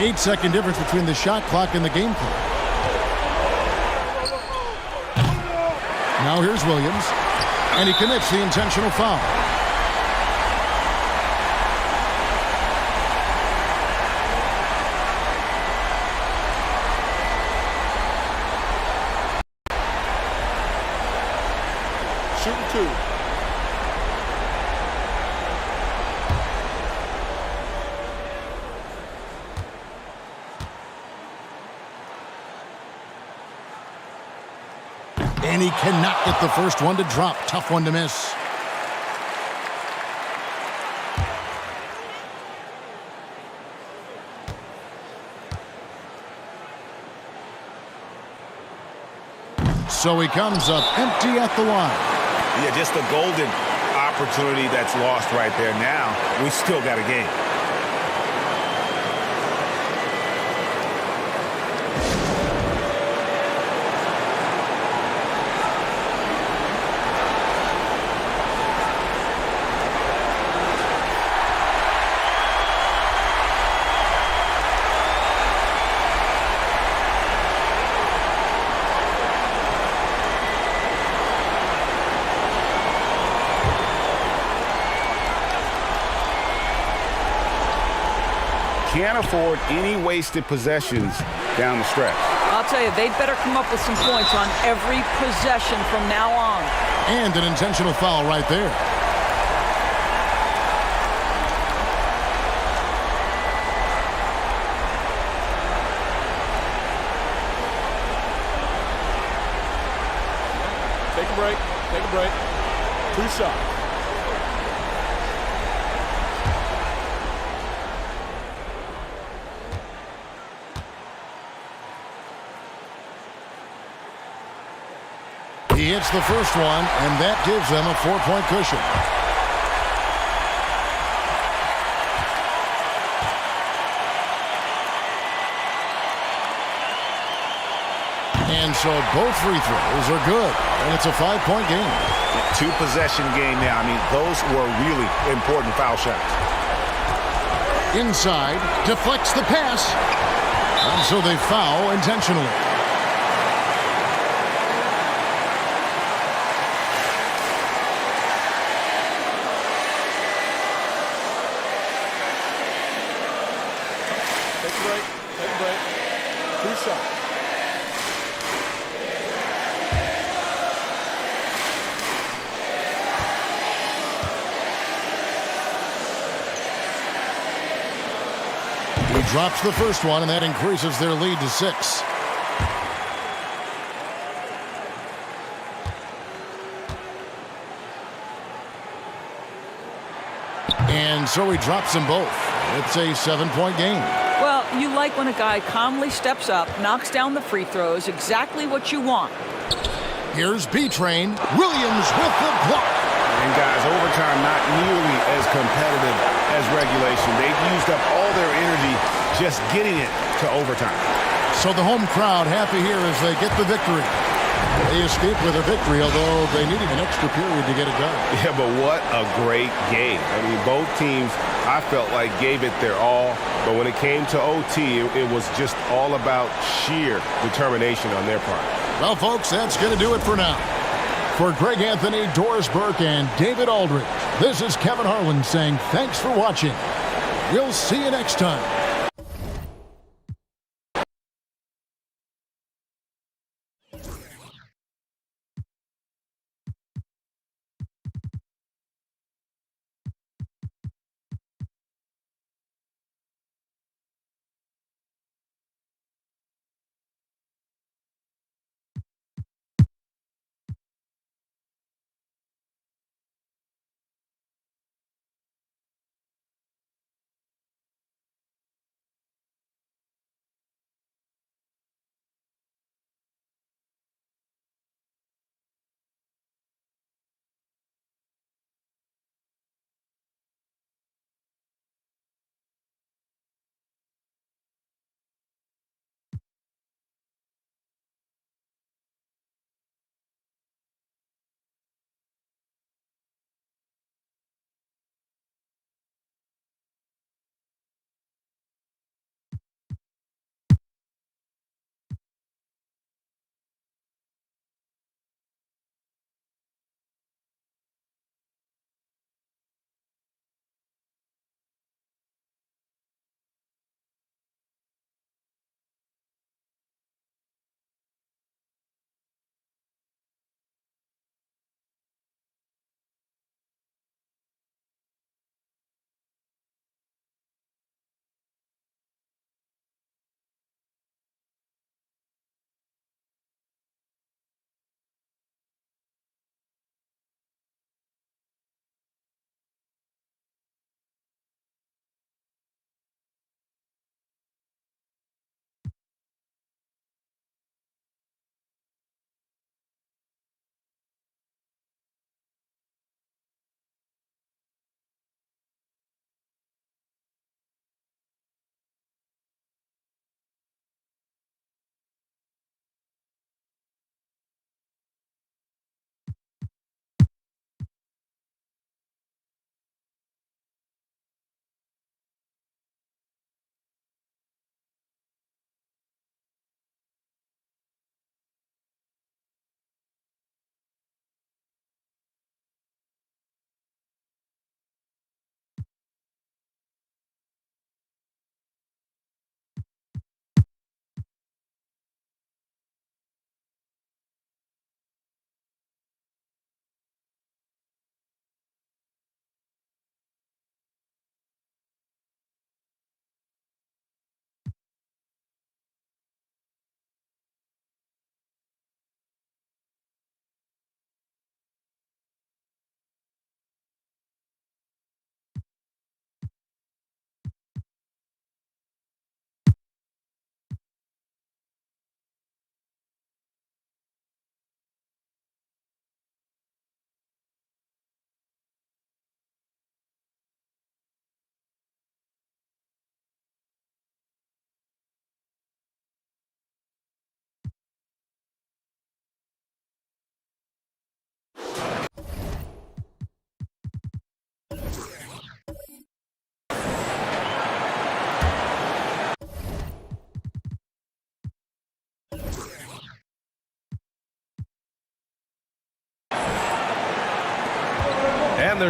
8-second difference between the shot clock and the game clock. Now here's Williams, and he commits the intentional foul. Shooting 2. And he cannot get the first one to drop. Tough one to miss. So he comes up empty at the line. Yeah, just a golden opportunity that's lost right there. Now, we still got a game. Can't afford any wasted possessions down the stretch. I'll tell you, they'd better come up with some points on every possession from now on. And an intentional foul right there. Take a break. Take a break. 2 shots. He hits the first one, and that gives them a 4-point cushion. And so both free throws are good, and it's a 5-point game. 2-possession game now. I mean, those were really important foul shots. Inside, deflects the pass, and so they foul intentionally. Take a break. Take a break. 2 shots. He drops the first one, and that increases their lead to 6. And so he drops them both. It's a 7-point game. Well, you like when a guy calmly steps up, knocks down the free throws, exactly what you want. Here's B-Train. Williams with the block. And guys, overtime not nearly as competitive as regulation. They've used up all their energy just getting it to overtime. So the home crowd happy here as they get the victory. They escape with a victory, although they needed an extra period to get it done. Yeah, but what a great game. I mean, both teams, I felt like, gave it their all. But when it came to OT, it was just all about sheer determination on their part. Well, folks, that's going to do it for now. For Greg Anthony, Doris Burke, and David Aldridge, this is Kevin Harlan saying thanks for watching. We'll see you next time.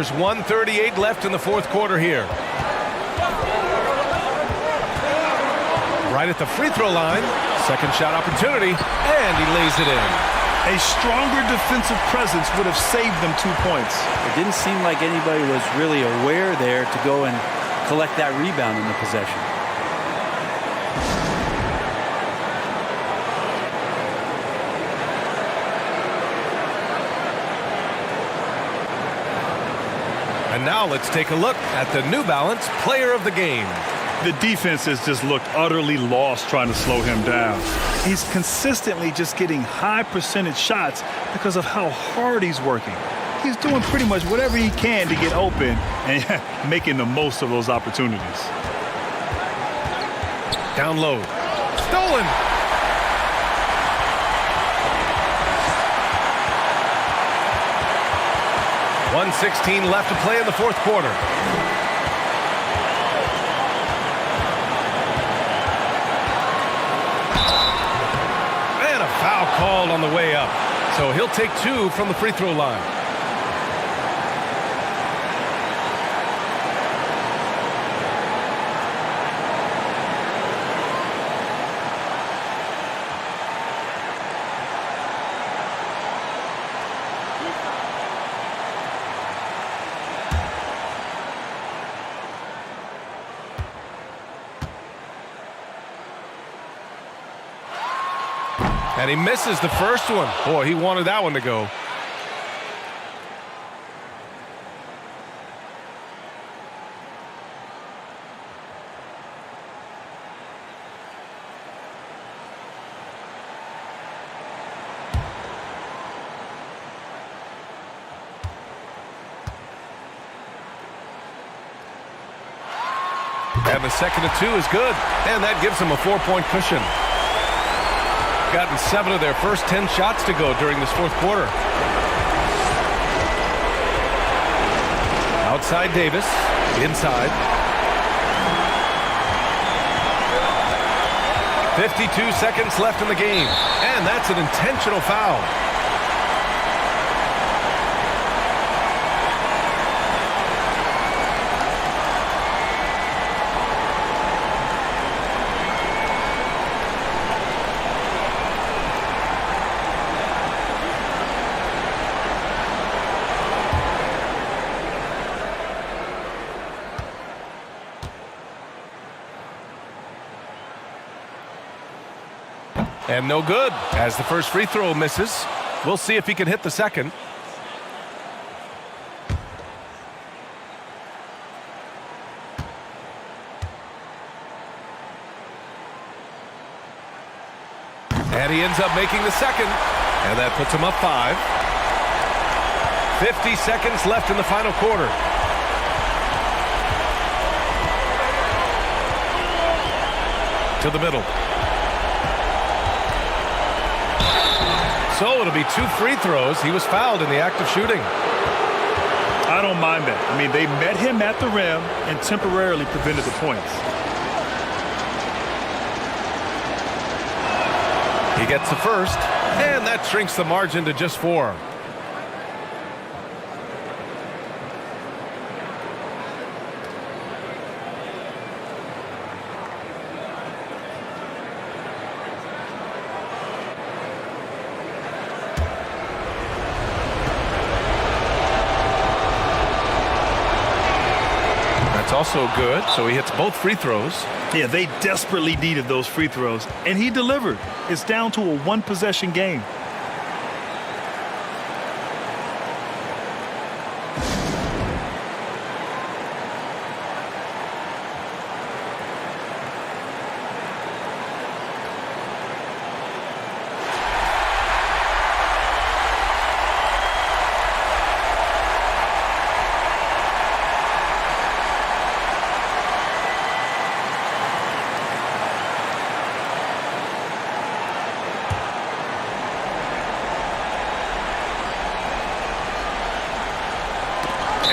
There's 1:38 left in the fourth quarter here. Right at the free throw line. Second shot opportunity, and he lays it in. A stronger defensive presence would have saved them 2 points. It didn't seem like anybody was really aware there to go and collect that rebound in the possession. And now let's take a look at the New Balance Player of the Game. The defense has just looked utterly lost trying to slow him down. He's consistently just getting high percentage shots because of how hard he's working. He's doing pretty much whatever he can to get open and making the most of those opportunities. Down low. Stolen. .116 left to play in the fourth quarter. And a foul called on the way up. So he'll take 2 from the free throw line. And he misses the first one. Boy, he wanted that one to go. And the second of 2 is good. And that gives him a 4-point cushion. Gotten 7 of their first 10 shots to go during this fourth quarter. Outside Davis, inside. 52 seconds left in the game, and that's an intentional foul. And no good, as the first free throw misses. We'll see if he can hit the second. And he ends up making the second, and that puts him up 5. 50 seconds left in the final quarter. To the middle. So it'll be 2 free throws. He was fouled in the act of shooting. I don't mind that. I mean, they met him at the rim and temporarily prevented the points. He gets the first, and that shrinks the margin to just 4. Also good, so he hits both free throws. Yeah, they desperately needed those free throws, and he delivered. It's down to a 1-possession game.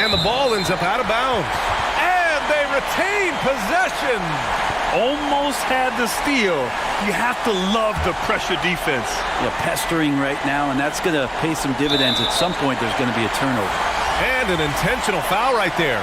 And the ball ends up out of bounds. And they retain possession. Almost had the steal. You have to love the pressure defense. Yeah, pestering right now, and that's going to pay some dividends. At some point, there's going to be a turnover. And an intentional foul right there.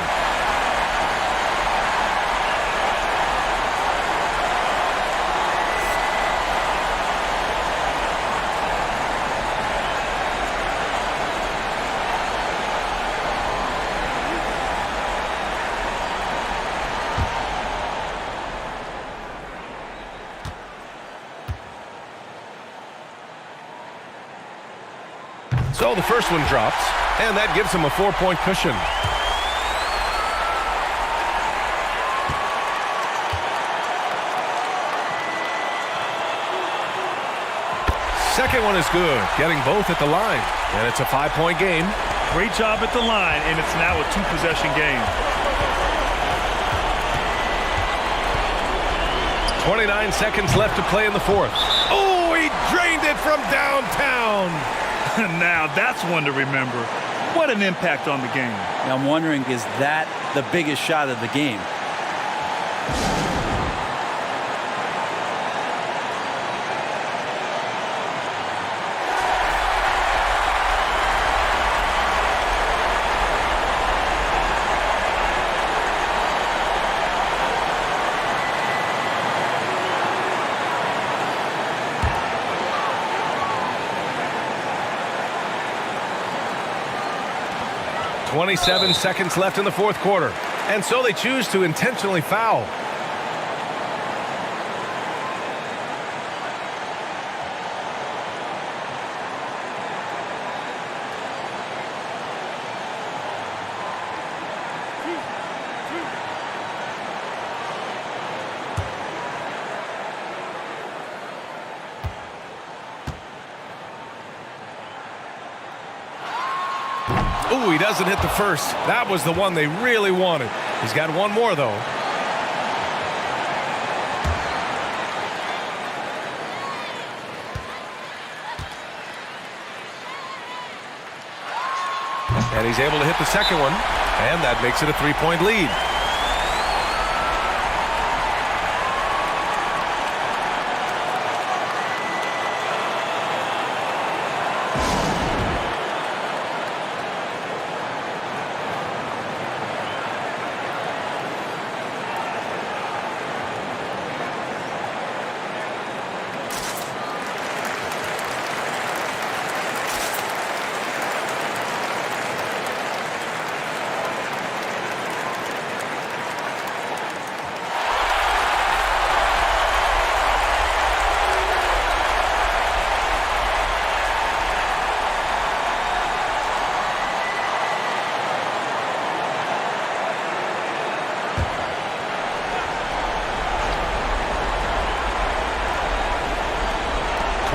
So the first one drops, and that gives him a 4-point cushion. Second one is good, getting both at the line, and it's a 5-point game. Great job at the line, and it's now a 2-possession game. 29 seconds left to play in the fourth. Oh, he drained it from downtown. Now that's one to remember. What an impact on the game. Now I'm wondering, is that the biggest shot of the game? .27 seconds left in the fourth quarter, and so they choose to intentionally foul. Ooh, he doesn't hit the first. That was the one they really wanted. He's got one more, though. And he's able to hit the second one, and that makes it a 3-point lead.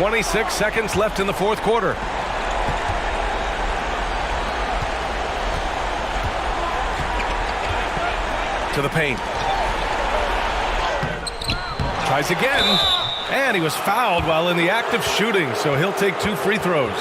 .26 seconds left in the fourth quarter. To the paint. Tries again. And he was fouled while in the act of shooting, so he'll take 2 free throws.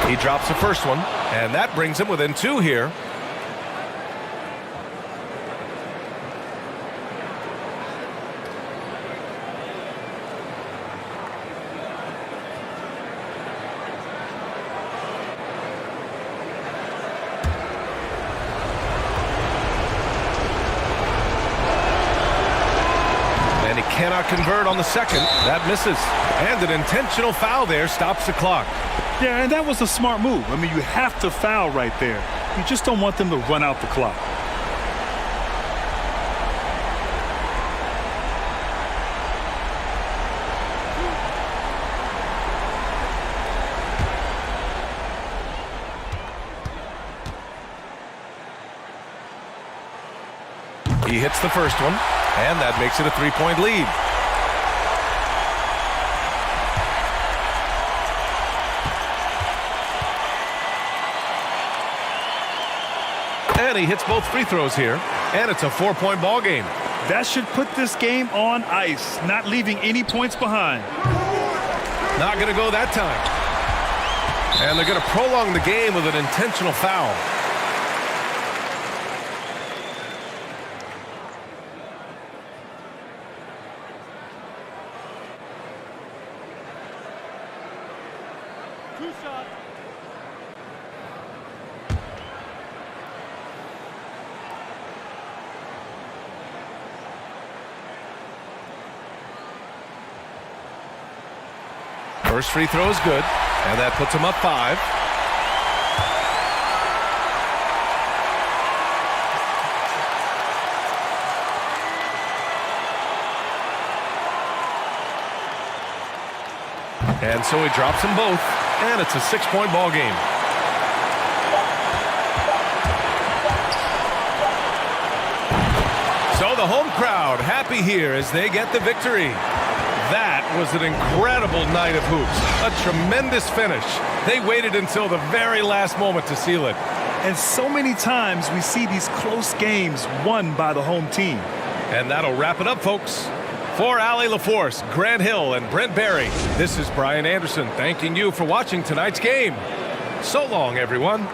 He drops the first one, and that brings him within 2 here. And he cannot convert on the second. That misses. And an intentional foul there stops the clock. Yeah, and that was a smart move. I mean, you have to foul right there. You just don't want them to run out the clock. He hits the first one, and that makes it a 3-point lead. And he hits both free throws here. And it's a 4-point ball game. That should put this game on ice, not leaving any points behind. Not going to go that time. And they're going to prolong the game with an intentional foul. First free throw is good, and that puts them up 5. And so he drops them both, and it's a 6-point ball game. So the home crowd happy here as they get the victory. That was an incredible night of hoops. A tremendous finish. They waited until the very last moment to seal it. And so many times we see these close games won by the home team. And that'll wrap it up, folks. For Allie LaForce, Grant Hill, and Brent Barry, this is Brian Anderson thanking you for watching tonight's game. So long, everyone.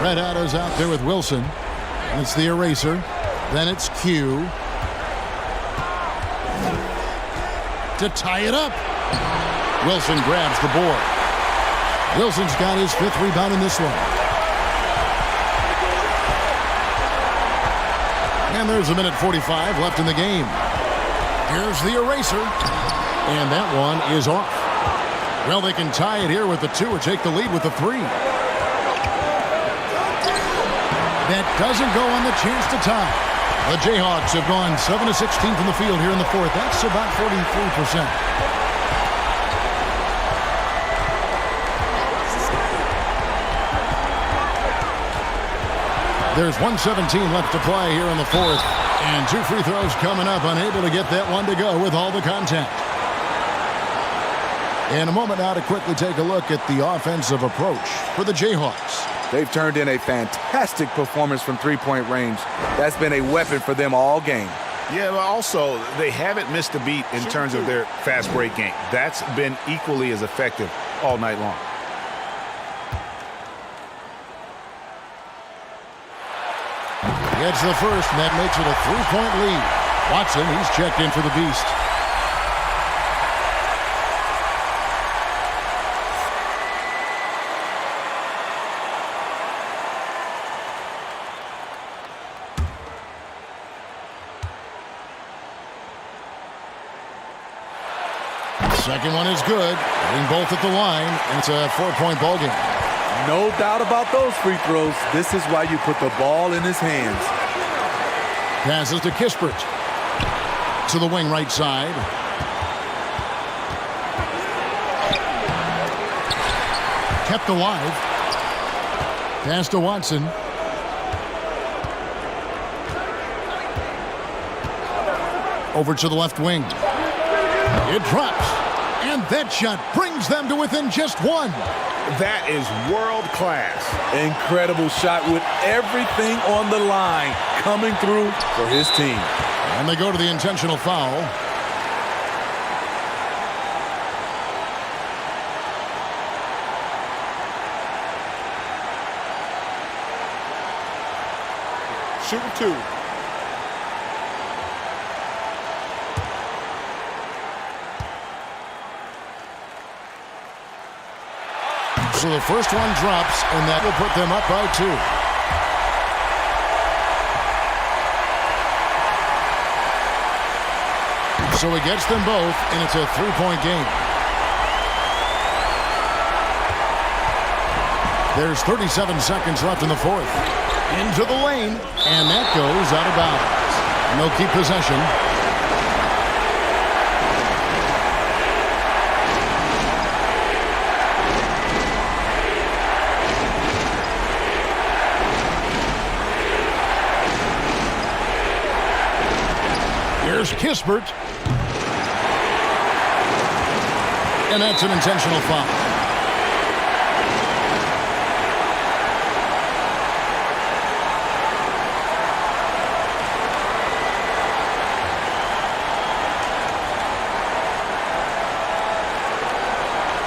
Red Otto's out there with Wilson. It's the eraser. Then it's Q. To tie it up. Wilson grabs the board. Wilson's got his 5th rebound in this one. And there's a minute 45 left in the game. Here's the eraser. And that one is off. Well, they can tie it here with the 2 or take the lead with the 3. That doesn't go on the chance to tie. The Jayhawks have gone 7 of 16 from the field here in the 4th. That's about 43%. There's 1:17 left to play here in the 4th. And 2 free throws coming up, unable to get that one to go with all the contact. In a moment now to quickly take a look at the offensive approach for the Jayhawks. They've turned in a fantastic performance from three-point range. That's been a weapon for them all game. Yeah, but also they haven't missed a beat in terms of their fast break game. That's been equally as effective all night long. Gets the first, and that makes it a 3-point lead. Watson, he's checked in for the Beast. Second one is good. Hitting both at the line, and it's a 4-point ball game. No doubt about those free throws. This is why you put the ball in his hands. Passes to Kispert. To the wing right side. Kept alive. Pass to Watson. Over to the left wing. It drops. And that shot brings them to within just one. That is world class. Incredible shot with everything on the line coming through for his team. And they go to the intentional foul. Shooting 2. So the first one drops, and that will put them up by 2. So he gets them both, and it's a 3-point game. There's 37 seconds left in the fourth. Into the lane, and that goes out of bounds. And they'll keep possession. Here's Kispert. And that's an intentional foul.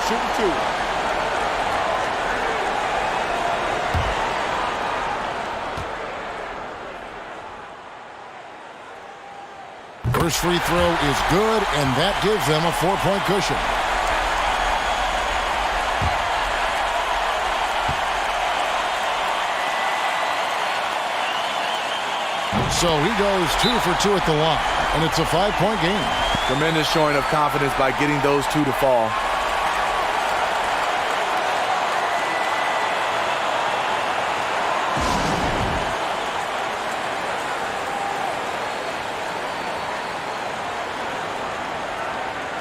Shooting 2. First free throw is good, and that gives them a 4-point cushion. So he goes 2 for 2 at the line, and it's a 5-point game. Tremendous showing of confidence by getting those 2 to fall.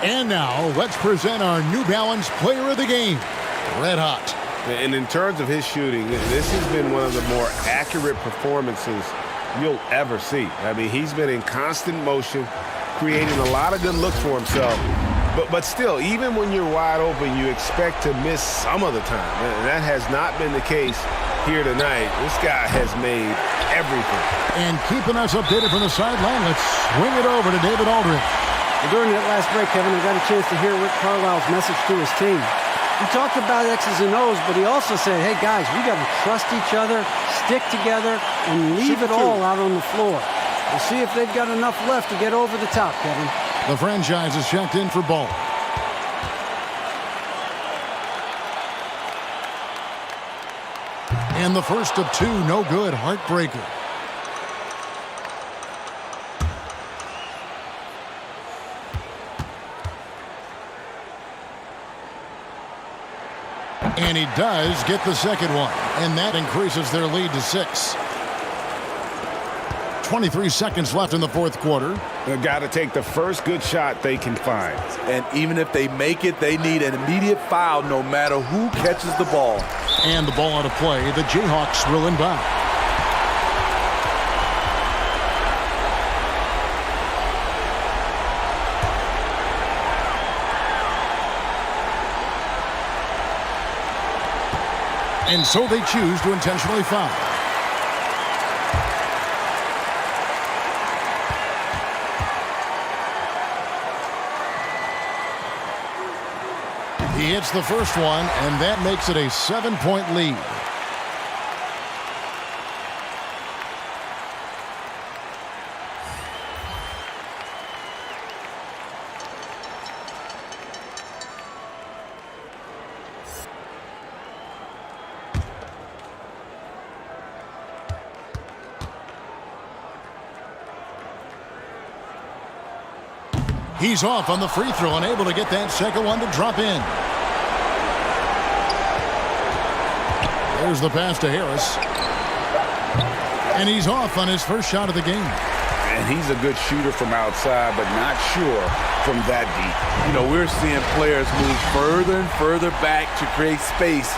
And now, let's present our New Balance Player of the Game, Red Hot. And in terms of his shooting, this has been one of the more accurate performances you'll ever see. I mean, he's been in constant motion, creating a lot of good looks for himself. But still, even when you're wide open, you expect to miss some of the time. And that has not been the case here tonight. This guy has made everything. And keeping us updated from the sideline, let's swing it over to David Aldridge. During that last break, Kevin, I got a chance to hear Rick Carlisle's message to his team. He talked about X's and O's, but he also said, hey, guys, we got to trust each other, stick together, and leave it all out on the floor. We'll see if they've got enough left to get over the top, Kevin. The franchise is checked in for ball. And the first of 2, no good, heartbreaker. And he does get the second one, and that increases their lead to 6. 23 seconds left in the fourth quarter. They've got to take the first good shot they can find. And even if they make it, they need an immediate foul no matter who catches the ball. And the ball out of play. The Jayhawks will inbound. And so they choose to intentionally foul. He hits the first one, and that makes it a 7-point lead. He's off on the free throw and able to get that second one to drop in. Here's the pass to Harris. And he's off on his first shot of the game. And he's a good shooter from outside, but not sure from that deep. You know, we're seeing players move further and further back to create space,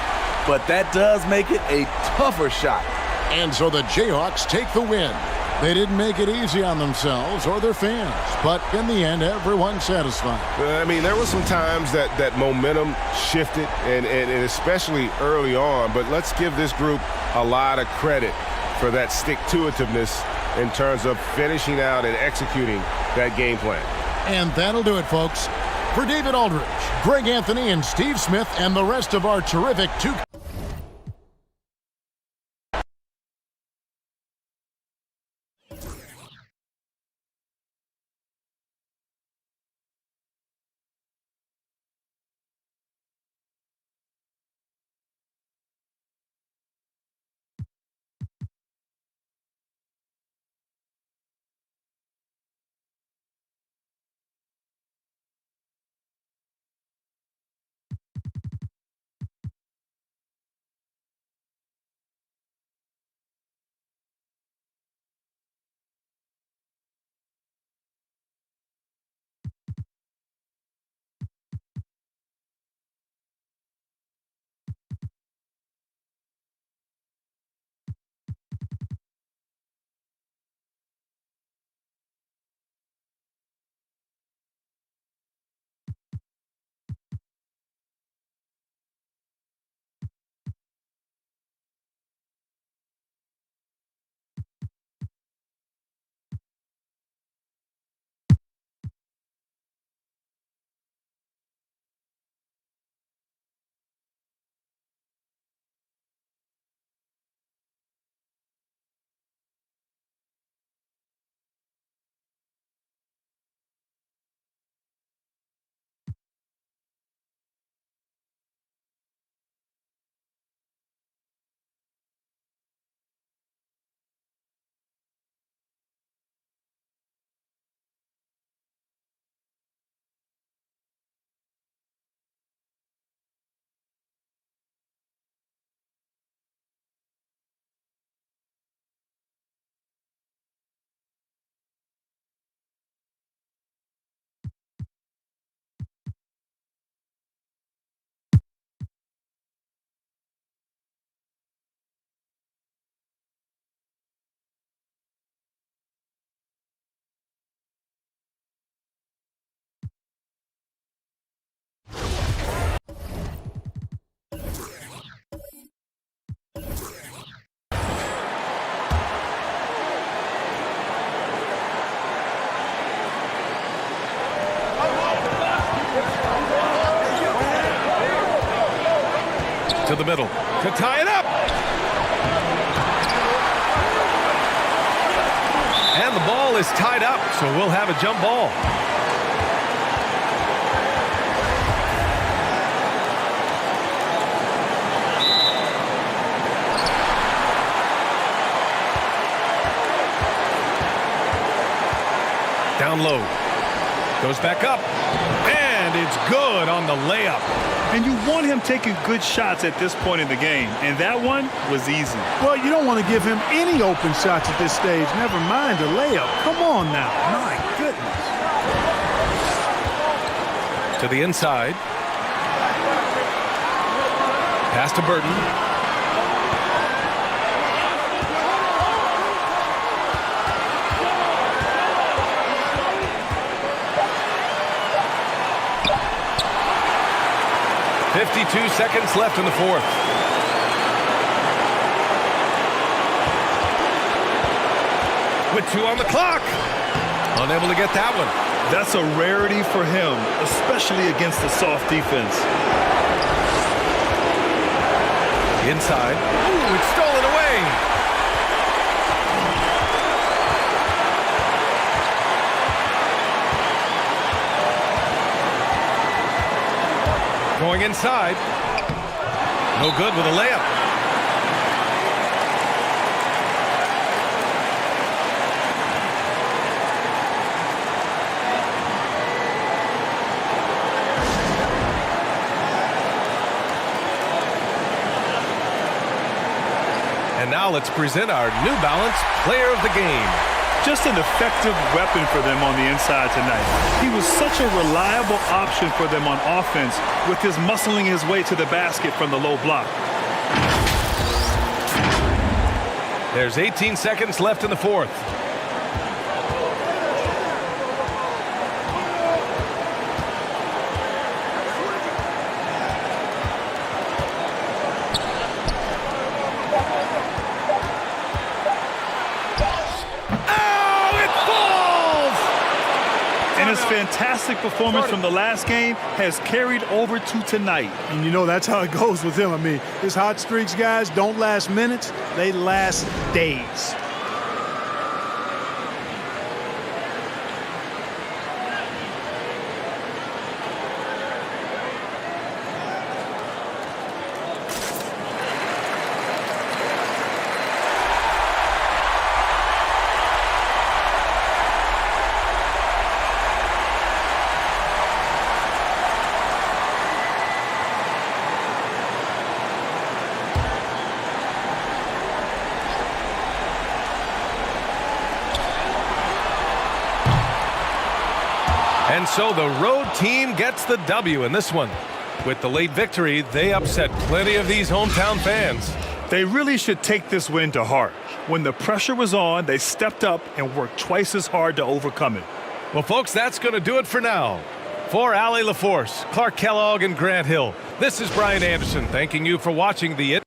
but that does make it a tougher shot. And so the Jayhawks take the win. They didn't make it easy on themselves or their fans, but in the end, everyone's satisfied. I mean, there were some times that momentum shifted, and especially early on, but let's give this group a lot of credit for that stick-to-itiveness in terms of finishing out and executing that game plan. And that'll do it, folks. For David Aldridge, Greg Anthony, and Steve Smith, and the rest of our terrific two. To the middle to tie it up. And the ball is tied up, so we'll have a jump ball. Down low. Goes back up. And it's good on the layup. And you want him taking good shots at this point in the game, and that one was easy. Well, you don't want to give him any open shots at this stage, never mind a layup. Come on now. My goodness. To the inside. Pass to Burton. .52 seconds left in the fourth. With 2 on the clock. Unable to get that one. That's a rarity for him, especially against a soft defense. Inside. Ooh, it's stolen away. Going inside. No good with a layup. Now let's present our New Balance Player of the Game. Just an effective weapon for them on the inside tonight. He was such a reliable option for them on offense with his muscling his way to the basket from the low block. There's 18 seconds left in the fourth. And his fantastic performance from the last game has carried over to tonight. And you know, that's how it goes with him. I mean, his hot streaks, guys, don't last minutes. They last days. And so the road team gets the W in this one. With the late victory, they upset plenty of these hometown fans. They really should take this win to heart. When the pressure was on, they stepped up and worked twice as hard to overcome it. Well, folks, that's going to do it for now. For Allie LaForce, Clark Kellogg, and Grant Hill, this is Brian Anderson thanking you for watching the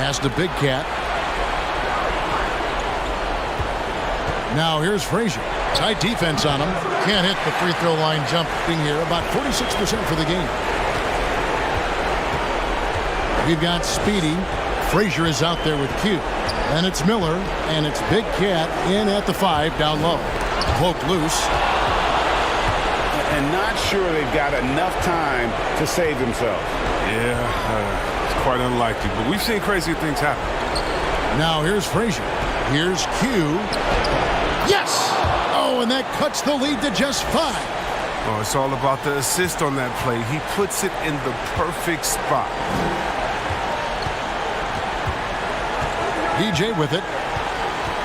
Pass to Big Cat. Now here's Frazier. Tight defense on him. Can't hit the free throw line jumping here. About 46% for the game. We've got Speedy. Frazier is out there with Q. And it's Miller. And it's Big Cat in at the 5 down low. Poked loose. And not sure they've got enough time to save themselves. Yeah, it's quite unlikely, but we've seen crazier things happen. Now here's Frazier. Here's Q. Yes! Oh, and that cuts the lead to just 5. Oh, it's all about the assist on that play. He puts it in the perfect spot. DJ with it.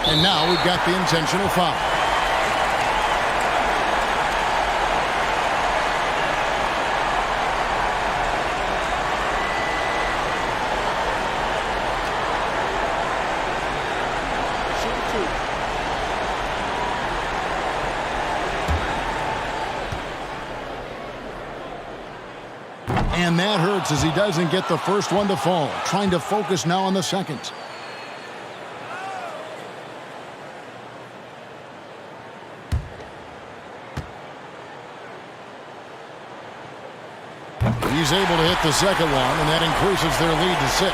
And now we've got the intentional foul. And that hurts as he doesn't get the first one to fall. Trying to focus now on the second. He's able to hit the second one, and that increases their lead to 6.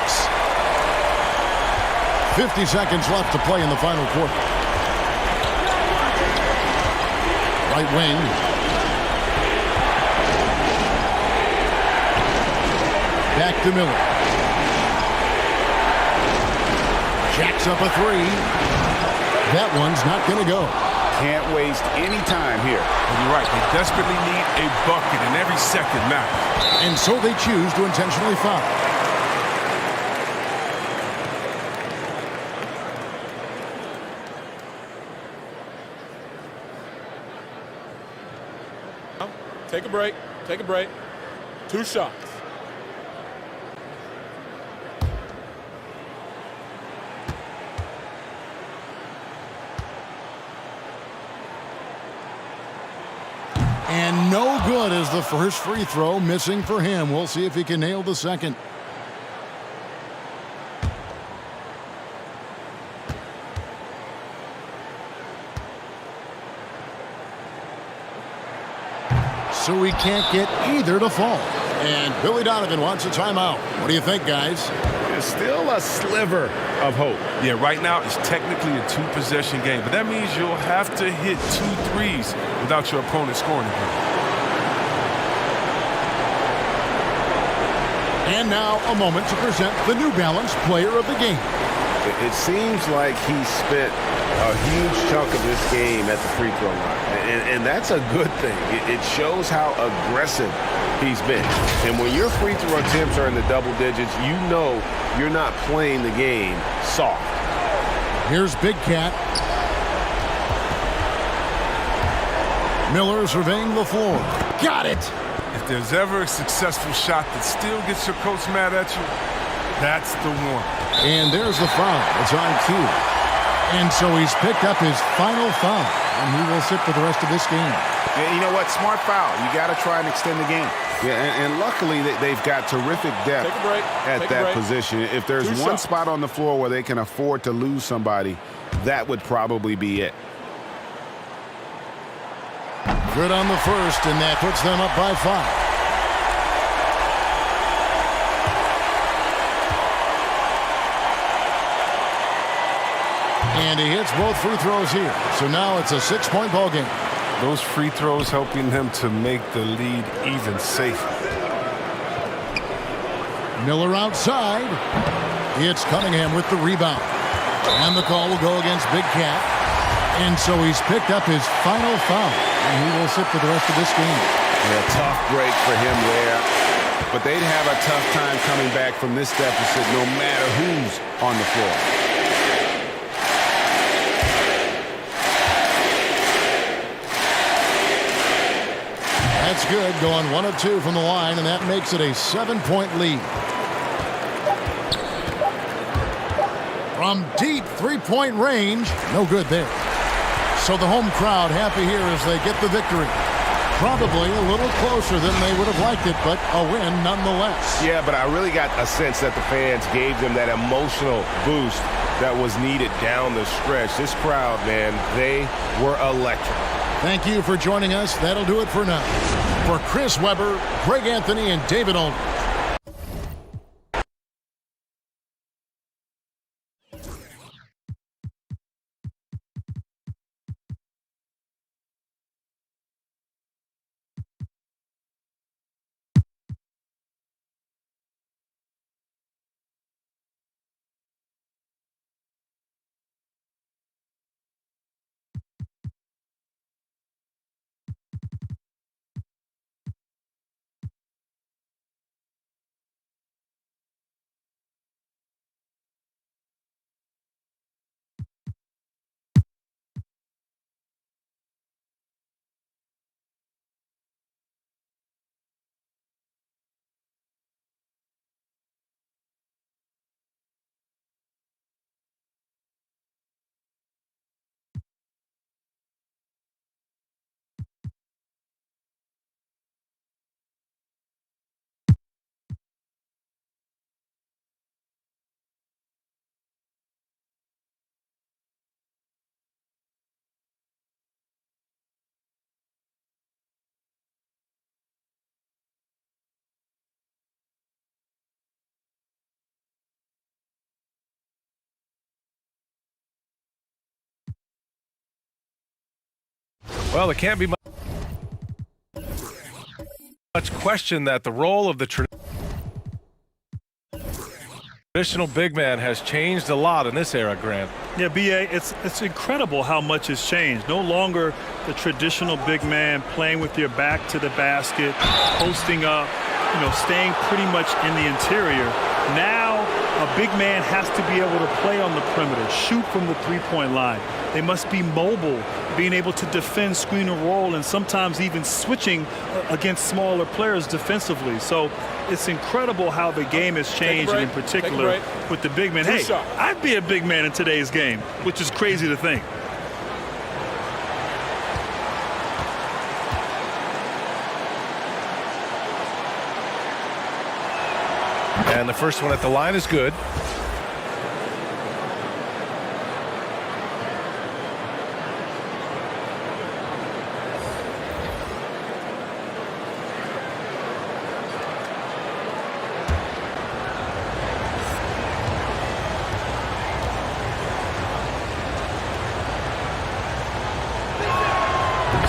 50 seconds left to play in the final quarter. Right wing. Back to Miller. Jacks up a 3. That one's not going to go. Can't waste any time here. You're right. They desperately need a bucket, and every second matters. And so they choose to intentionally foul. Take a break. Take a break. 2 shots. And no good as the first free throw missing for him. We'll see if he can nail the second. so he can't get either to fall. And Billy Donovan wants a timeout. What do you think, guys? There's still a sliver of hope. Yeah, right now it's technically a two-possession game, but that means you'll have to hit 2 threes without your opponent scoring again. And now a moment to present the New Balance Player of the Game. It seems like he spent a huge chunk of this game at the free throw line, and that's a good thing. It shows how aggressive he's been. And when your free throw attempts are in the double digits, you know you're not playing the game soft. Here's Big Cat. Miller surveying the floor. Got it! If there's ever a successful shot that still gets your coach mad at you, that's the one. And there's the foul. It's on cue. And so he's picked up his final foul, and he will sit for the rest of this game. And you know what? Smart foul. You got to try and extend the game. Yeah, and luckily they've got terrific depth at that position. If there's one spot on the floor where they can afford to lose somebody, that would probably be it. Good on the first, and that puts them up by 5. And he hits both free throws here. So now it's a 6-point ball game. Those free throws helping him to make the lead even safer. Miller outside. It's Cunningham with the rebound. And the call will go against Big Cat. And so he's picked up his final foul. And he will sit for the rest of this game. Yeah, tough break for him there. But they'd have a tough time coming back from this deficit no matter who's on the floor. That's good, going 1 of 2 from the line, and that makes it a 7-point lead. From deep 3-point range, no good there. So the home crowd happy here as they get the victory. Probably a little closer than they would have liked it, but a win nonetheless. Yeah, but I really got a sense that the fans gave them that emotional boost that was needed down the stretch. This crowd, man, they were electric. Thank you for joining us. That'll do it for now. For Chris Webber, Greg Anthony, and David Aldridge. Well, it can't be much question that the role of the traditional big man has changed a lot in this era, Grant. Yeah, B.A., it's incredible how much has changed. No longer the traditional big man playing with your back to the basket, posting up, staying pretty much in the interior. Now a big man has to be able to play on the perimeter, shoot from the three-point line. They must be mobile, being able to defend, screen, and roll, and sometimes even switching against smaller players defensively. So it's incredible how the game has changed, and in particular with the big man. Hey, I'd be a big man in today's game, which is crazy to think. And the first one at the line is good.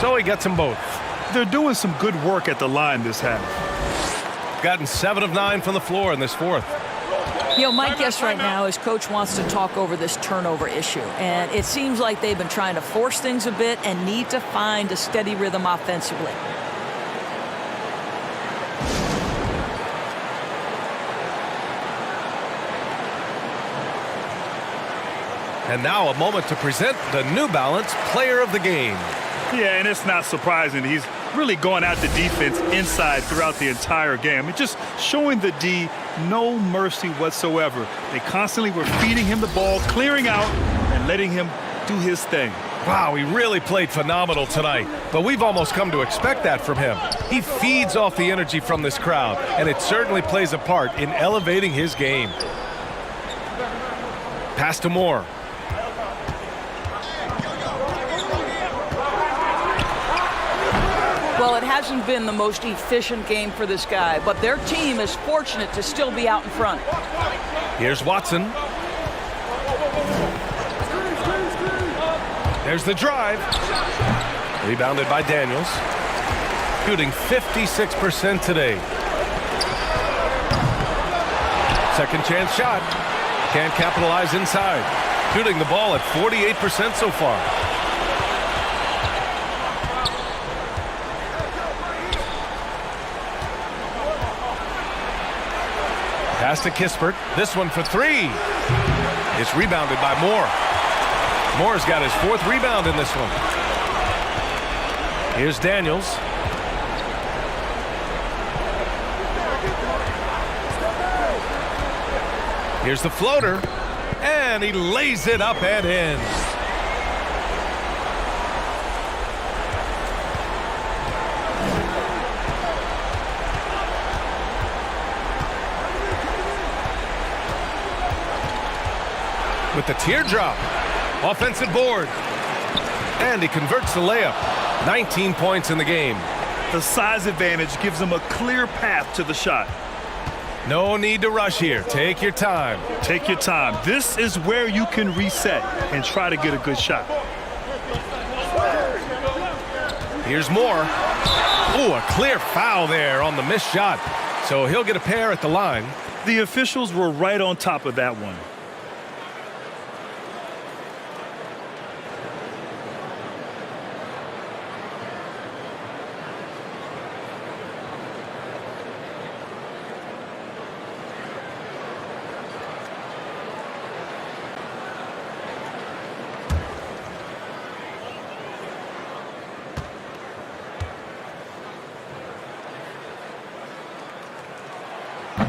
So he gets them both. They're doing some good work at the line this half. Gotten 7 of 9 from the floor in this fourth. You know, my guess right now is Coach wants to talk over this turnover issue. And it seems like they've been trying to force things a bit and need to find a steady rhythm offensively. And now a moment to present the New Balance Player of the Game. Yeah, and it's not surprising. He's really going at the defense inside throughout the entire game. It's just showing the D no mercy whatsoever. They constantly were feeding him the ball, clearing out, and letting him do his thing. Wow, he really played phenomenal tonight, but we've almost come to expect that from him. He feeds off the energy from this crowd, and it certainly plays a part in elevating his game. Pass to Moore. Well, it hasn't been the most efficient game for this guy, but their team is fortunate to still be out in front. Here's Watson. There's the drive. Rebounded by Daniels. Shooting 56% today. Second chance shot. Can't capitalize inside. Shooting the ball at 48% so far. Pass to Kispert. This one for 3. It's rebounded by Moore. Moore's got his 4th rebound in this one. Here's Daniels. Here's the floater. And he lays it up and in. With the teardrop. Offensive board. And he converts the layup. 19 points in the game. The size advantage gives him a clear path to the shot. No need to rush here. Take your time. Take your time. This is where you can reset and try to get a good shot. Here's Moore. Ooh, a clear foul there on the missed shot. So he'll get a pair at the line. The officials were right on top of that one.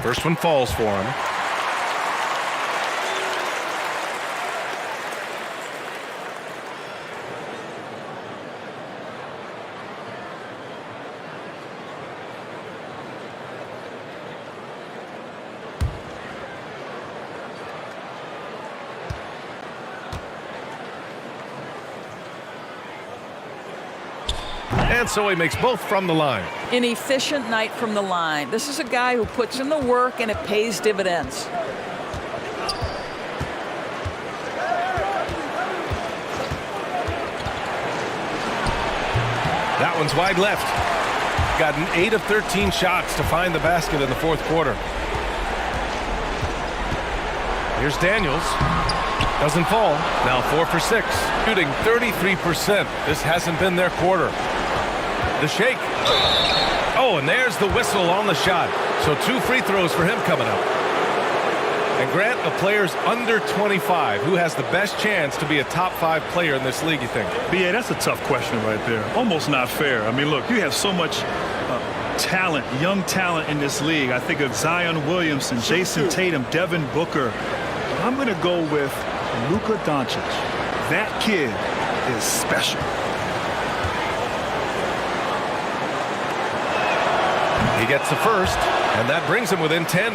First one falls for him. And so he makes both from the line. An efficient night from the line. This is a guy who puts in the work and it pays dividends. That one's wide left. Got an 8 of 13 shots to find the basket in the fourth quarter. Here's Daniels. Doesn't fall. Now 4 for 6. Shooting 33%. This hasn't been their quarter. The shake. Oh, and there's the whistle on the shot. So 2 free throws for him coming up. And Grant, the player's under 25. Who has the best chance to be a top 5 player in this league, you think? Yeah, that's a tough question right there. Almost not fair. I mean, look, you have so much talent, young talent in this league. I think of Zion Williamson, Jason Tatum, Devin Booker. I'm going to go with Luka Doncic. That kid is special. He gets the first, and that brings him within 10.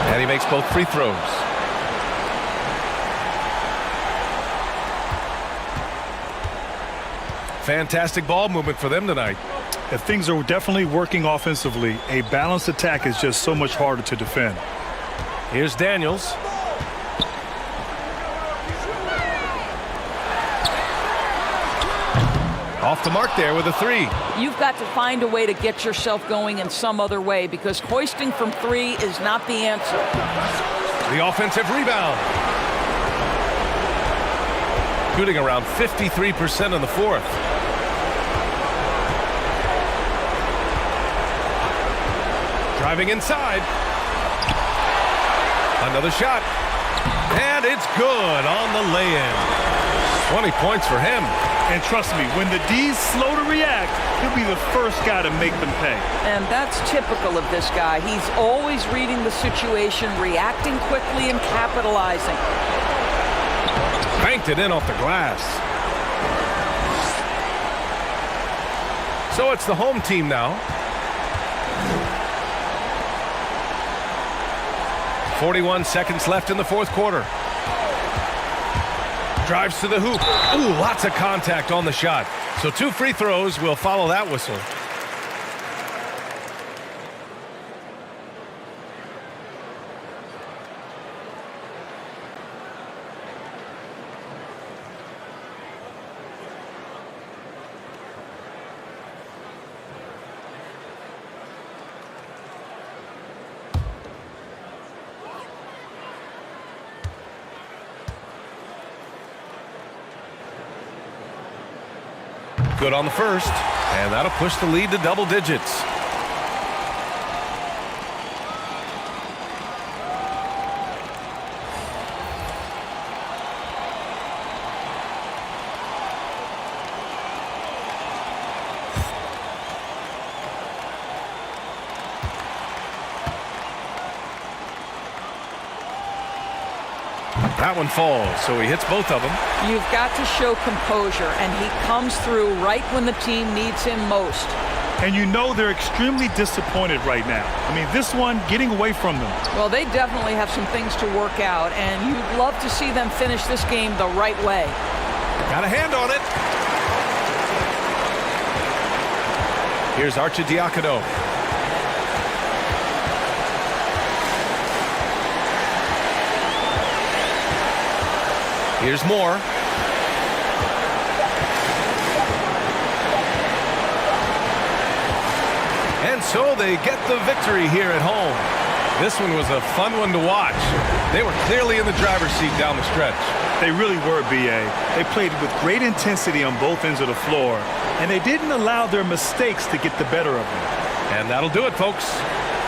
And he makes both free throws. fantastic ball movement for them tonight. If things are definitely working offensively, a balanced attack is just so much harder to defend. Here's Daniels. Off the mark there with a 3. You've got to find a way to get yourself going in some other way, because hoisting from 3 is not the answer. The offensive rebound. Shooting around 53% in the fourth. Driving inside. Another shot. And it's good on the lay-in. 20 points for him. And trust me, when the D's slow to react, he'll be the first guy to make them pay. And that's typical of this guy. He's always reading the situation, reacting quickly, and capitalizing. Banked it in off the glass. So it's the home team now. 41 seconds left in the fourth quarter. Drives to the hoop. Ooh, lots of contact on the shot. So 2 free throws will follow that whistle. Good on the first, and that'll push the lead to double digits. That one falls, so he hits both of them. You've got to show composure, and he comes through right when the team needs him most. And you know they're extremely disappointed right now. I mean, this one getting away from them. Well, they definitely have some things to work out, and you'd love to see them finish this game the right way. Got a hand on it. Here's Arcidiacono. Here's Moore. And so they get the victory here at home. This one was a fun one to watch. They were clearly in the driver's seat down the stretch. They really were, B.A. They played with great intensity on both ends of the floor, and they didn't allow their mistakes to get the better of them. And that'll do it, folks.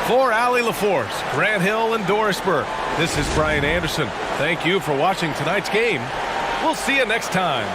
For Allie LaForce, Grant Hill, and Doris Burke, this is Brian Anderson. Thank you for watching tonight's game. We'll see you next time.